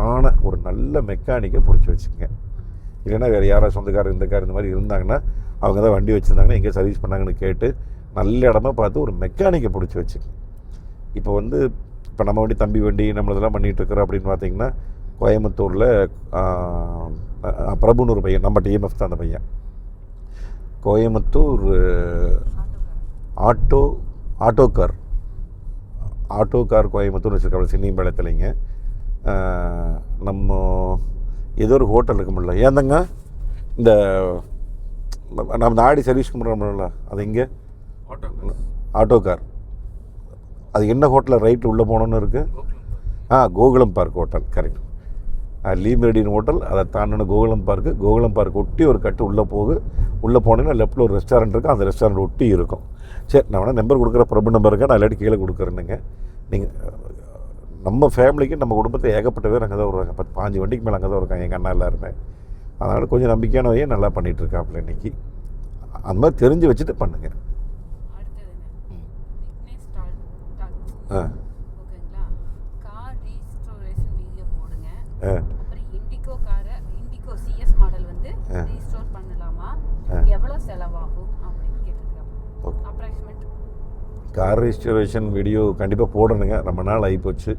Speaker 1: ஆன ஒரு நல்ல மெக்கானிக்கை பிடிச்சி வச்சுக்கோங்க. இல்லைன்னா வேறு யாராவது சொந்தக்காரர் இந்த கார் இந்த மாதிரி இருந்தாங்கன்னா, அவங்க தான் வண்டி வச்சுருந்தாங்கன்னா எங்கே சர்வீஸ் பண்ணாங்கன்னு கேட்டு நல்ல இடமா பார்த்து ஒரு மெக்கானிக்கை பிடிச்சி வச்சுக்கோங்க. இப்போ நம்ம வண்டி தம்பி வண்டி நம்மளதெல்லாம் பண்ணிகிட்ருக்குறோம் அப்படின்னு பார்த்தீங்கன்னா, கோயம்புத்தூரில் பிரபுன்னு ஒரு பையன், நம்ம டிஎம்எஃப் தான் அந்த பையன், கோயம்புத்தூர் ஆட்டோ கார் கோயம்புத்தூர் வச்சுருக்காங்க சின்னிம்பாளையத்துலைங்க. நம்ம ஏதோ ஒரு ஹோட்டல் இருக்க முடியல ஏந்தங்க இந்த நம்ம ஆடி சர்வீஸ் பண்ணுறோம்ல, அது எங்கே ஆட்டோ கார், அது என்ன ஹோட்டலில் ரைட்டு உள்ளே போனோன்னு இருக்குது? Gokulam park hotel, correct. Le Meridien hotel, அதை தாண்டின கோகுலம் பார்க் ஒட்டி ஒரு கட்டு உள்ளே போனீங்கன்னா லெஃப்ட்டில் ஒரு ரெஸ்டாரண்ட் இருக்குது, அந்த ரெஸ்டாரண்ட் ஒட்டி இருக்கும். சரி, நான் வேணால் நம்பர் கொடுக்குற பிரபு நம்பருக்கு நான் இல்லாட்டி கீழே கொடுக்குறேன்னுங்க. நீங்கள் நம்ம ஃபேமிலிக்கு நம்ம குடும்பத்தை ஏகப்பட்ட பேர் அங்கே தான் வருவாங்க, 15 வண்டிக்கு மேலே அங்கே தான் இருக்காங்க எங்கள் அண்ணா எல்லாருமே. அதனால் கொஞ்சம் நம்பிக்கையான வழியை நல்லா பண்ணிகிட்ருக்காப்புல இன்றைக்கி. அந்த மாதிரி தெரிஞ்சு வச்சுட்டு பண்ணுங்கள்.
Speaker 2: ஓகேங்களா, கார் ரீஸ்டோரேஷன் வீடியோ போடுங்க. அப்புறம் இண்டிகோ சிஎஸ் மாடல் வந்து ரீஸ்டோர் பண்ணலாமா, எவ்வளோ செலவாகும் அப்படின்னு கேட்டுருக்காங்க. அப்ராக்சிமேட்
Speaker 1: கார் ரெஜிஸ்ட்ரேஷன் வீடியோ கண்டிப்பாக போடணுங்க. ரொம்ப நாள் ஆகிப்போச்சு,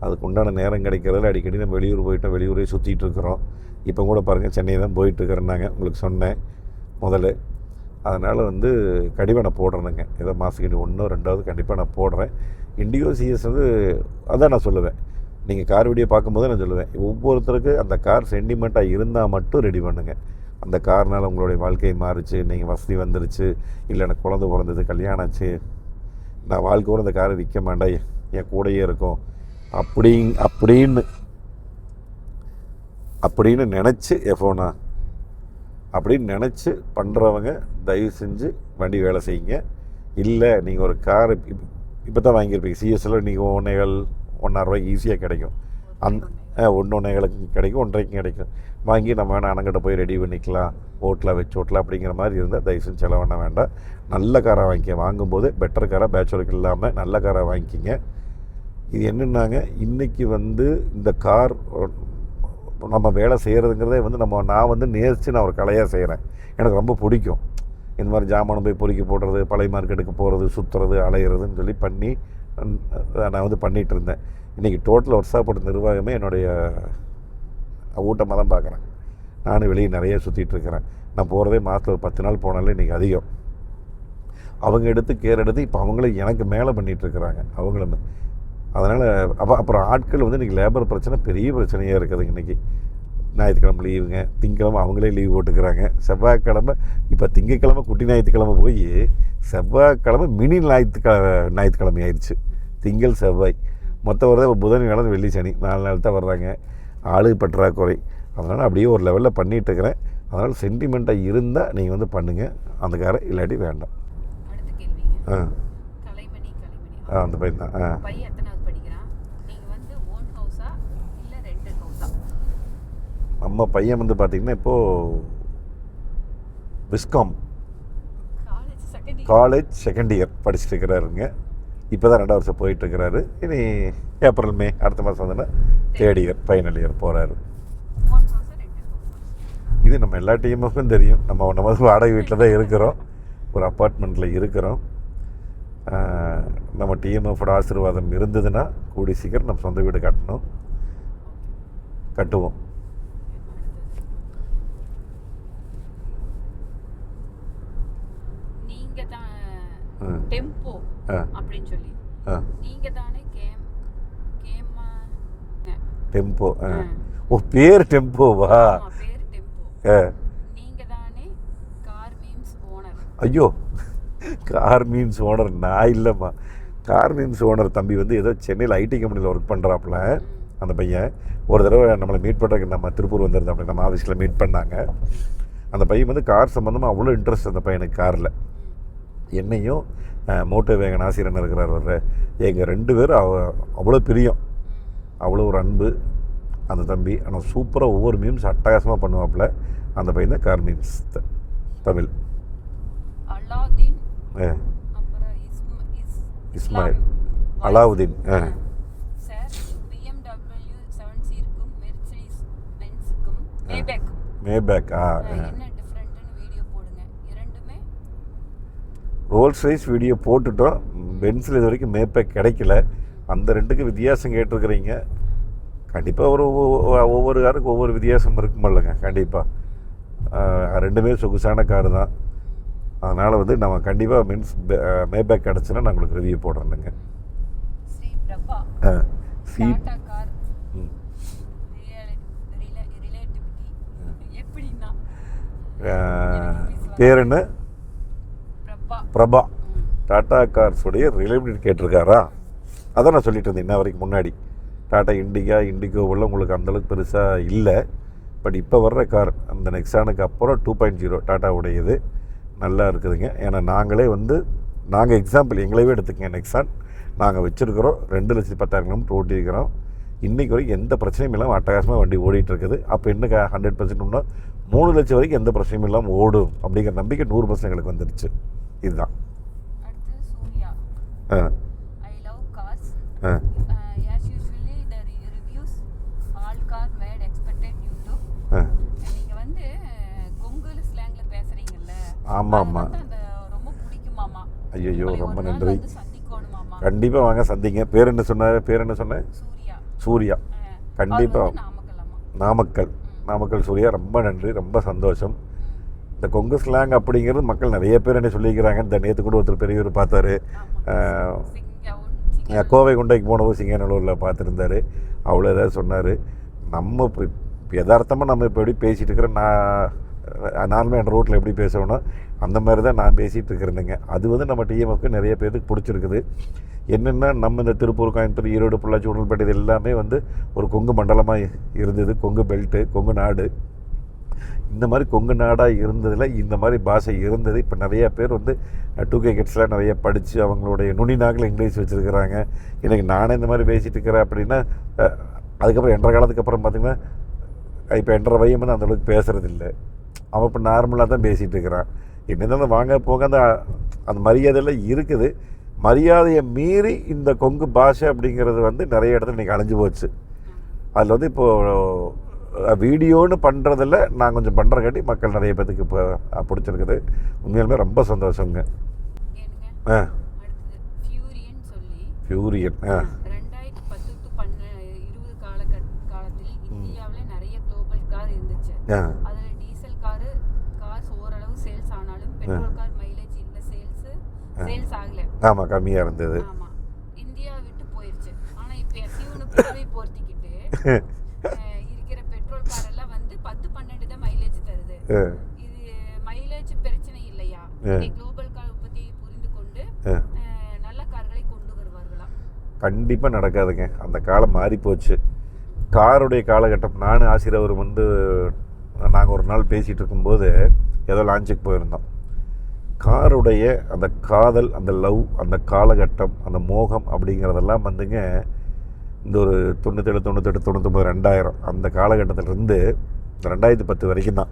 Speaker 1: அதுக்கு உண்டான நேரம் கிடைக்கிறதில்ல. அடிக்கடி நம்ம வெளியூரே சுற்றிட்டு இருக்கிறோம். இப்போ கூட பாருங்கள், சென்னை தான் போயிட்டுருக்கிறேன்னாங்க, உங்களுக்கு சொன்னேன் முதல்ல. அதனால் கண்டிப்பாக நான் போடுறேனுங்க. ஏதோ மாதத்துக்கு 1 2வது கண்டிப்பாக நான் போடுறேன். இண்டிகோ சிஎஸ் அதான் நான் சொல்லுவேன். நீங்கள் கார் வீடியோ பார்க்கும்போது நான் சொல்லுவேன், ஒவ்வொருத்தருக்கு அந்த கார் சென்டிமெண்ட்டாக இருந்தால் மட்டும் ரெடி பண்ணுங்கள். அந்த கார்னால் உங்களுடைய வாழ்க்கை மாறிச்சு, நீங்கள் வசதி வந்துருச்சு, இல்லை எனக்கு குழந்தை பிறந்தது, கல்யாணம் ஆச்சு, நான் வாழ்க்கையோடு அந்த காரை விற்க மாட்டேன், என் கூடையே இருக்கும் அப்படின்னு நினச்சி எஃபோனா அப்படின்னு நினச்சி பண்ணுறவங்க தயவு செஞ்சு வண்டி வேலை செய்யுங்க. இல்லை நீங்கள் ஒரு கார் இப்போ தான் வாங்கியிருப்பீங்க, சிஎஸ்சில் நீங்கள் 1.25 ரூபாய்க்கு ஈஸியாக கிடைக்கும். 1.25 கிடைக்கும், 1.5 கிடைக்கும். வாங்கி நம்ம வேணால் அணங்கிட்ட போய் ரெடி பண்ணிக்கலாம், ஓட்டலாம் அப்படிங்கிற மாதிரி இருந்தால் தயவு செஞ்சு செலவு பண்ண வேண்டாம். நல்ல காராக வாங்கும்போது பெட்டர் காராக பேச்சுலருக்கு இல்லாமல் நல்ல காராக வாங்கிக்கிங்க. இது என்னென்னாங்க, இன்றைக்கி இந்த கார் நம்ம வேலை செய்கிறதுங்கிறதே நான் நேசித்து நான் ஒரு கலையாக செய்கிறேன். எனக்கு ரொம்ப பிடிக்கும். இந்த மாதிரி ஜாமான் போய் பொறுக்கி போடுறது, பழைய மார்க்கெட்டுக்கு போகிறது, சுற்றுறது, அலையிறதுன்னு சொல்லி பண்ணி நான் பண்ணிகிட்டு இருந்தேன். இன்றைக்கி டோட்டல் ஒர்க் ஷாப்போட நிர்வாகமே என்னுடைய ஊட்டமாக தான் பார்க்குறேன். நானும் வெளியே நிறைய சுற்றிட்டுருக்கிறேன். நான் போகிறதே மாதத்தில் ஒரு 10 நாள் போனாலே இன்றைக்கி அதிகம். அவங்க கேர் எடுத்து இப்போ அவங்களே எனக்கு மேலே பண்ணிகிட்ருக்குறாங்க அவங்களும். அதனால் அப்புறம் ஆட்கள் இன்றைக்கி லேபர் பிரச்சனை பெரிய பிரச்சனையாக இருக்குதுங்க. இன்றைக்கி ஞாயிற்றுக்கிழமை லீவுங்க, திங்கக்கிழமை அவங்களே லீவ் போட்டுக்கிறாங்க, செவ்வாய்க்கிழமை இப்போ திங்கக்கிழமை குட்டி ஞாயிற்றுக்கிழமை போய் செவ்வாய்க்கிழமை மினி ஞாயிற்றுக்கிழமை ஆயிடுச்சு. திங்கள் செவ்வாய் மொத்தம் வரது புதன் வியாழன் வெள்ளி சனி 4 நாள் தான் வர்றாங்க. ஆளு பற்றாக்குறை. அதனால் அப்படியே ஒரு லெவலில் பண்ணிகிட்ருக்கிறேன். அதனால் சென்டிமெண்ட்டாக இருந்தால் நீங்கள் பண்ணுங்கள் அந்த காரை, இல்லாட்டி வேண்டாம். அந்த பையன் தான். நம்ம பையன் பார்த்திங்கன்னா இப்போது விஸ்காம் காலேஜ் செகண்ட் இயர் படிச்சுட்டு இருக்கிறாருங்க. இப்போ தான் 2வது வருஷம் போயிட்டுருக்கிறாரு. இனி ஏப்ரல் மே அடுத்த மாதம் வந்தோன்னா 3rd இயர் ஃபைனல் இயர் போகிறாரு. இது நம்ம எல்லா டிஎம்எஃப்க்கும் தெரியும். நம்ம வாடகை வீட்டில் தான் இருக்கிறோம், ஒரு அப்பார்ட்மெண்ட்டில் இருக்கிறோம். நம்ம டிஎம்எஃபோட ஆசீர்வாதம் இருந்ததுன்னா கூடி சீக்கிரம் நம்ம சொந்த வீடு கட்டுவோம்.
Speaker 2: டெம்போ அப்படின்னு சொல்லி நீங்க தானே
Speaker 1: டெம்போ? ஓ, பேர் டெம்போவா?
Speaker 2: பேர் டெம்போ. நீங்க தானே கார் மீம்ஸ் ஓனர்?
Speaker 1: ஐயோ, கார் மீம்ஸ் ஓனர் நான் இல்லைம்மா. கார் மீம்ஸ் ஓனர் தம்பி ஏதோ சென்னையில் ஐடி கம்பெனியில் ஒர்க் பண்ணுறாப்புல. அந்த பையன் ஒரு தடவை நம்மளை மீட் பண்ணுறதுக்கு நம்ம திருப்பூர் வந்திருந்தாப்புல, நம்ம ஆஃபீஸில் மீட் பண்ணாங்க. அந்த பையன் கார் சம்மந்தமாக அவ்வளோ இன்ட்ரெஸ்ட் அந்த பையனுக்கு காரில். என்னையும் மோட்டோ வேகன் ஆசிரியர் இருக்கிறார் வர்ற எங்கள் 2 பேரும் அவ்வளோ பிரியம், அவ்வளோ ஒரு அன்பு அந்த தம்பி. ஆனால் சூப்பராக ஒவ்வொரு மீம்ஸ் அட்டகாசமாக பண்ணுவாப்புல. அந்த பையன் தான் கார் மீம்ஸ் தமிழ்.
Speaker 2: அலாதீன்,
Speaker 1: ஆ
Speaker 2: அப்புறம்
Speaker 1: Ismail Alavudeen.
Speaker 2: Sir, BMW 7 Mercedes பென்ஸுக்கும்
Speaker 1: மேபேக்.
Speaker 2: என்ன டிஃப்ரெண்ட்னு வீடியோ போடுங்க. இரண்டுமே
Speaker 1: ரோல்ஸ் ரைஸ் வீடியோ போட்டுட்டோம். பென்ஸில் இது வரைக்கும் மேபேக் கிடைக்கல. அந்த ரெண்டுக்கு வித்தியாசம் கேட்டிருக்கிறீங்க. கண்டிப்பாக ஒவ்வொரு காருக்கு ஒவ்வொரு வித்தியாசம் இருக்குமில்லங்க. கண்டிப்பாக ரெண்டுமே சொகுசான காரு தான். அதனால் வந்து நம்ம கண்டிப்பாக மேபேக் கிடச்சுன்னா நான் உங்களுக்கு ரிவ்யூ போடுறேனுங்க.
Speaker 2: Sri Prabha
Speaker 1: C
Speaker 2: Tata car reliability எப்படின்னா
Speaker 1: பேர் என்ன?
Speaker 2: பிரபா.
Speaker 1: பிரபா. டாடா கார்ஸுடைய ரிலேபிலிட்டி கேட்டிருக்காரா? அதான் நான் சொல்லிட்டு இருந்தேன் இன்ன வரைக்கும் முன்னாடி. டாடா இண்டிகோவெல்லாம் உங்களுக்கு அந்தளவுக்கு பெருசாக இல்லை. பட் இப்போ வர்ற கார் அந்த நெக்ஸானுக்கு அப்புறம் 2.0 டாட்டாவுடையது நல்லா இருக்குதுங்க. ஏன்னா நாங்கள் எக்ஸாம்பிள் எங்களையே எடுத்துக்கங்க. நெக்ஸான் நாங்கள் வச்சுருக்கிறோம். 2,10,000 கிலோமீட்டர் ஓட்டியிருக்கிறோம். இன்றைக்கி வரைக்கும் எந்த பிரச்சனையும் இல்லாமல் அட்டகாசமாக வண்டி ஓடிட்டுருக்குது. அப்போ என்ன 100%னா 3 லட்சம் வரைக்கும் எந்த பிரச்சனையும் இல்லாமல் ஓடும் அப்படிங்கிற நம்பிக்கை 100% எங்களுக்கு வந்துடுச்சு. இதுதான்.
Speaker 2: அடுத்து Surya. I love cars. As usually the reviews all car made expected YouTube. நீங்க வந்து கொங்கு ஸ்லாங்ல பேசுறீங்கல்ல.
Speaker 1: ஆமாம்.
Speaker 2: அந்த ரொம்ப பிடிக்குமாமா.
Speaker 1: ஐயோ ரொம்ப நன்றி.
Speaker 2: சந்திக்கணுமாமா.
Speaker 1: கண்டிப்பாக வாங்க சந்திங்க. பேர் என்ன சொன்னேன்? சூர்யா. கண்டிப்பாக நாமக்கல் சூர்யா. ரொம்ப நன்றி, ரொம்ப சந்தோஷம். இந்த கொங்கு ஸ்லாங் அப்படிங்கிறது மக்கள் நிறைய பேர் என்ன சொல்லிக்கிறாங்க. இந்த நேற்று கூட ஒருத்தர் பெரியவர் பார்த்தாரு. கோவை குண்டைக்கு போனவும் சிங்கநல்லூரில் பார்த்துருந்தாரு. அவ்வளோ ஏதாவது சொன்னார். நம்ம இப்போ யதார்த்தமாக நம்ம இப்போ எப்படி பேசிகிட்டு இருக்கிறேன். நார்மலாக என் ரோட்டில் எப்படி பேசணும்னா அந்த மாதிரி தான் நான் பேசிகிட்டு இருக்கிறேனுங்க. அது வந்து நம்ம டிஎம்எஃப்க்கு நிறைய பேருக்கு பிடிச்சிருக்குது. என்னென்னா நம்ம இந்த திருப்பூர், கோயம்புத்தூர், ஈரோடு, பொள்ளாச்சி, உடல்பேட்டை இது எல்லாமே வந்து ஒரு கொங்கு மண்டலமாக இருந்தது. கொங்கு பெல்ட்டு, கொங்கு நாடு. இந்த மாதிரி கொங்கு நாடாக இருந்ததில் இந்த மாதிரி பாஷை இருந்தது. இப்போ நிறையா பேர் வந்து 2K கிட்ஸ்லாம் நிறைய படித்து அவங்களுடைய நுனி நாக்கில் இங்கிலீஷ் வச்சுருக்கிறாங்க. எனக்கு நானே இந்த மாதிரி பேசிகிட்டு இருக்கிறேன் அப்படின்னா அதுக்கப்புறம் என்ற காலத்துக்கு அப்புறம் பார்த்திங்கன்னா இப்போ என்ற பையன் வந்து அந்தளவுக்கு பேசுகிறதில்ல. அவன் இப்போ நார்மலாக தான் பேசிகிட்டு இருக்கிறான். என்னென்ன வாங்க போங்க அந்த மரியாதையெல்லாம் இருக்குது. மரியாதையை மீறி இந்த கொங்கு பாஷை அப்படிங்கிறது வந்து நிறைய இடத்துல இன்றைக்கி அழிஞ்சு போச்சு. அதில் வந்து இப்போது வீடியோன்னு பண்ணுறதில்ல, நான் கொஞ்சம் பண்ணுறக்காட்டி மக்கள் நிறைய பேத்துக்கு இப்போ பிடிச்சிருக்குது. உண்மையாலுமே ரொம்ப சந்தோஷங்க. ஃபியூரியன்
Speaker 2: 2010 to 20 காலத்தில் இந்தியாவில் நிறைய குளோபல் கார் இருந்துச்சு. அதில் டீசல் கார்ஸ் ஓரளவு சேல்ஸ் ஆனாலும் பெட்ரோல் கார் மைலேஜ் இல்லை, சேல்ஸ் ஆகல.
Speaker 1: ஆமாம், கம்மியாக இருந்தது.
Speaker 2: ஆமாம், இந்தியா விட்டு போயிடுச்சு. ஆனால் இப்போ எஸ்யூன்னு பிறவை போர்த்திக்கிட்டு இருக்கிற பெட்ரோல் கார் எல்லாம் வந்து 10-12 தான் மைலேஜ் தருது. இது மைலேஜ் பிரச்சனை இல்லையா? குளோபல் கார் உற்பத்தியை புரிந்து கொண்டு நல்ல கார்களை கொண்டு வருவார்களா?
Speaker 1: கண்டிப்பாக நடக்காதுங்க. அந்த காலம் மாறி போச்சு. காருடைய காலகட்டம். நானும் ஆசிரியர் வந்து நாங்கள் ஒரு நாள் பேசிகிட்டு இருக்கும்போது ஏதோ லான்ச்சுக்கு போயிருந்தோம். காருடைய அந்த காதல், அந்த லவ், அந்த காலகட்டம், அந்த மோகம் அப்படிங்கிறதெல்லாம் வந்துங்க இந்த ஒரு 97, 98, 99, 2000 அந்த காலகட்டத்திலேருந்து 2010 வரைக்கும் தான்.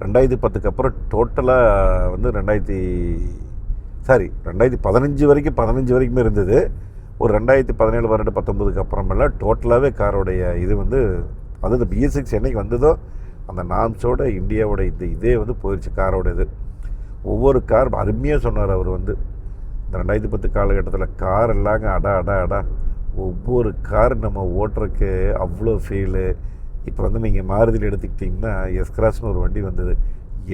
Speaker 1: 2010க்கு அப்புறம் டோட்டலாக வந்து 2015 வரைக்குமே இருந்தது. ஒரு 2017, 18, 19க்கு அப்புறமெல்லாம் டோட்டலாகவே காரோடைய இது வந்து அது இந்த BS6 என்னைக்கு வந்ததோ அந்த நாம்ஸோட இந்தியாவோட இதே வந்து போயிடுச்சு காரோட இது. ஒவ்வொரு கார் அருமையாக சொன்னார் அவர் வந்து. இந்த 2010 காலகட்டத்தில் கார் எல்லாங்க அடா ஒவ்வொரு கார் நம்ம ஓட்டுறக்கு அவ்வளோ ஃபீலு. இப்போ வந்து நீங்கள் மாருதியில் எடுத்துக்கிட்டிங்கன்னா எஸ்கிராஸ்னு ஒரு வண்டி வந்தது.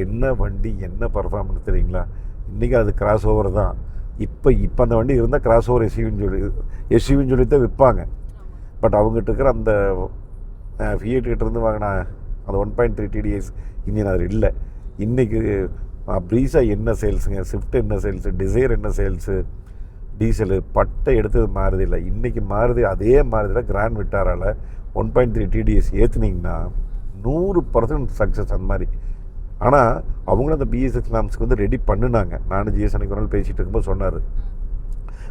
Speaker 1: என்ன வண்டி, என்ன பர்ஃபார்மன்ஸ் தெரியுங்களா? இன்றைக்கி அது கிராஸ் ஓவர் தான். இப்போ அந்த வண்டி இருந்தால் கிராஸ் ஓவர் எஸ்யூவின்னு சொல்லி தான் விற்பாங்க. பட் அவங்ககிட்ட இருக்கிற அந்த Fiat கிட்டேருந்து வாங்கினா அந்த 1.3 TDS இன்ஜின் அது இல்லை. இன்றைக்கி ப்ரீஸா என்ன சேல்ஸுங்க, ஸ்விஃப்ட் என்ன சேல்ஸு, டிசைர் என்ன சேல்ஸு, டீசலு பட்டை எடுத்தது மாறுதி இல்லை. இன்றைக்கி மாறுதி அதே மாறுதியில் கிராண்ட் விட்டாரால் 1.3 TDS ஏற்றுனீங்கன்னா 100% சக்ஸஸ் அந்த மாதிரி. ஆனால் அவங்களும் அந்த BS6 நாம்ஸ்க்கு வந்து ரெடி பண்ணினாங்க. நானும் GS அன்னைக்கு ஒரு நாள் பேசிகிட்டு இருக்கும்போது சொன்னார்.